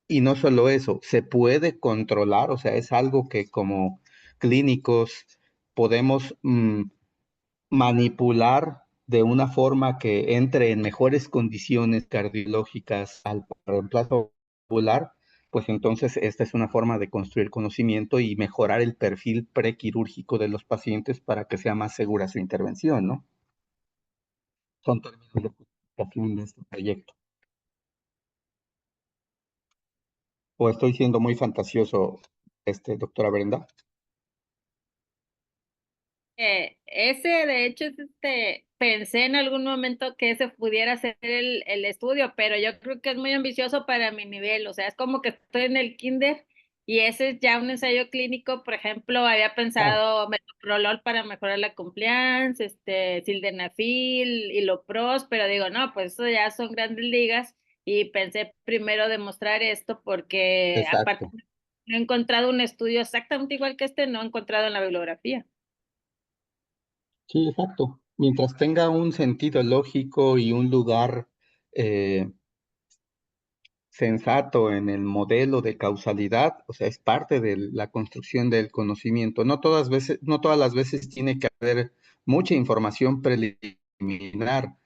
y no solo eso, se puede controlar, o sea, es algo que como clínicos podemos manipular de una forma que entre en mejores condiciones cardiológicas al reemplazo valvular, pues entonces esta es una forma de construir conocimiento y mejorar el perfil prequirúrgico de los pacientes para que sea más segura su intervención, ¿no? Son términos de justificación de este proyecto. ¿O estoy siendo muy fantasioso, doctora Brenda? Ese, de hecho, pensé en algún momento que ese pudiera ser el estudio, pero yo creo que es muy ambicioso para mi nivel, o sea, es como que estoy en el kinder y ese es ya un ensayo clínico, por ejemplo, había pensado metoprolol para mejorar la compliance, sildenafil, iloprost, pero digo, no, pues eso ya son grandes ligas y pensé primero demostrar esto porque aparte Exacto. no he encontrado un estudio exactamente igual que no he encontrado en la bibliografía. Sí, exacto. Mientras tenga un sentido lógico y un lugar sensato en el modelo de causalidad, o sea, es parte de la construcción del conocimiento. No todas las veces tiene que haber mucha información preliminar.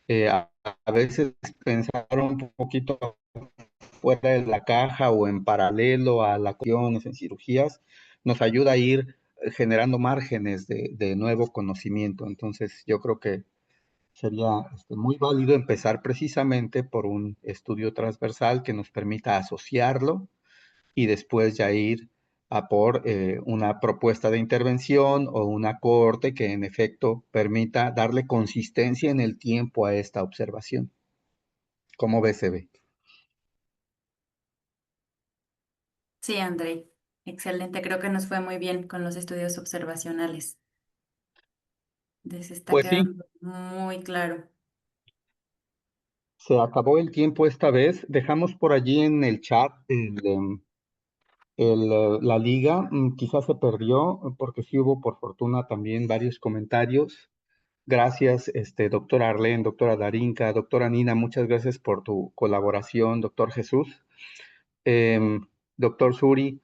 A veces pensar un poquito fuera de la caja o en paralelo a las acciones en cirugías nos ayuda a ir generando márgenes de nuevo conocimiento. Entonces, yo creo que sería muy válido empezar precisamente por un estudio transversal que nos permita asociarlo y después ya ir a por una propuesta de intervención o una cohorte que en efecto permita darle consistencia en el tiempo a esta observación. ¿Cómo ves, Eve? Sí, Andrei, excelente. Creo que nos fue muy bien con los estudios observacionales. Les está Pues sí, quedando muy claro. se acabó el tiempo esta vez. Dejamos por allí en el chat la liga. Quizás se perdió porque sí hubo por fortuna también varios comentarios. Gracias, doctora Arlén, doctora Darinka, doctora Nina, muchas gracias por tu colaboración, doctor Jesús. Doctor Suri,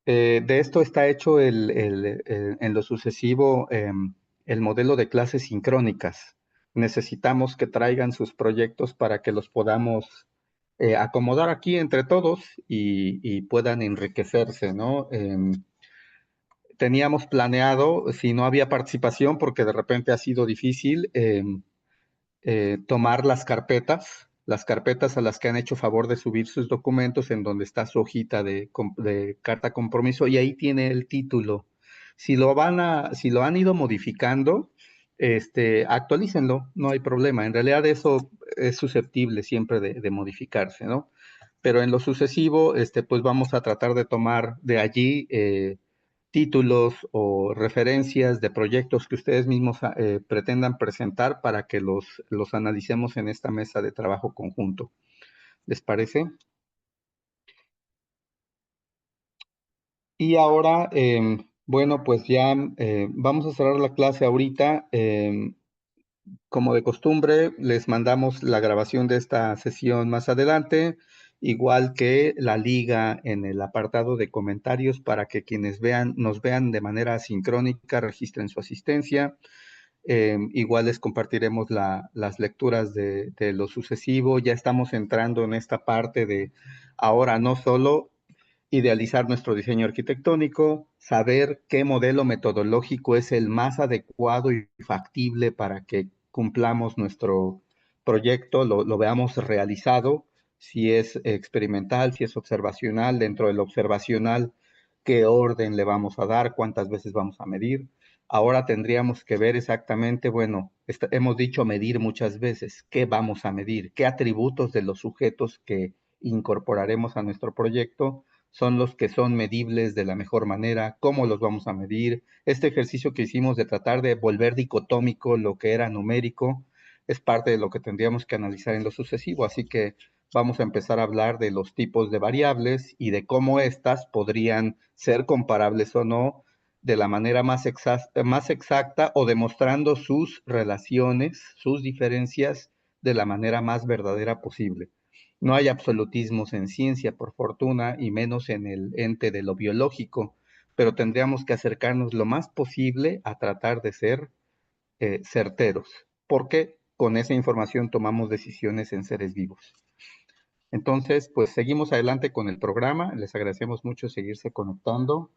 de esto está hecho en lo sucesivo el modelo de clases sincrónicas. Necesitamos que traigan sus proyectos para que los podamos acomodar aquí entre todos y puedan enriquecerse, ¿no? Teníamos planeado, si no había participación, porque de repente ha sido difícil, tomar las carpetas a las que han hecho favor de subir sus documentos, en donde está su hojita de carta compromiso, y ahí tiene el título. Si lo han ido modificando, actualícenlo, no hay problema. En realidad eso es susceptible siempre de modificarse, ¿no? Pero en lo sucesivo, pues vamos a tratar de tomar de allí títulos o referencias de proyectos que ustedes mismos pretendan presentar para que los analicemos en esta mesa de trabajo conjunto. ¿Les parece? Y ahora, bueno, pues ya vamos a cerrar la clase ahorita. Como de costumbre, les mandamos la grabación de esta sesión más adelante, igual que la liga en el apartado de comentarios para que quienes nos vean de manera sincrónica, registren su asistencia. Igual les compartiremos las lecturas de lo sucesivo. Ya estamos entrando en esta parte de ahora no solo idealizar nuestro diseño arquitectónico, saber qué modelo metodológico es el más adecuado y factible para que cumplamos nuestro proyecto, lo veamos realizado, si es experimental, si es observacional, dentro del observacional, qué orden le vamos a dar, cuántas veces vamos a medir, Ahora tendríamos que ver exactamente, bueno, hemos dicho medir muchas veces, ¿qué vamos a medir? ¿Qué atributos de los sujetos que incorporaremos a nuestro proyecto son los que son medibles de la mejor manera? ¿Cómo los vamos a medir? Este ejercicio que hicimos de tratar de volver dicotómico lo que era numérico es parte de lo que tendríamos que analizar en lo sucesivo, así que vamos a empezar a hablar de los tipos de variables y de cómo éstas podrían ser comparables o no de la manera más exacta o demostrando sus relaciones, sus diferencias de la manera más verdadera posible. No hay absolutismos en ciencia, por fortuna, y menos en el ente de lo biológico, pero tendríamos que acercarnos lo más posible a tratar de ser certeros, porque con esa información tomamos decisiones en seres vivos. Entonces, pues seguimos adelante con el programa. Les agradecemos mucho seguirse conectando.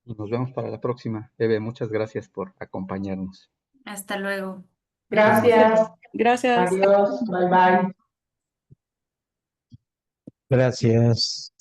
Y nos vemos para la próxima. Eve, muchas gracias por acompañarnos. Hasta luego. Gracias. Gracias. Adiós. Bye bye. Gracias.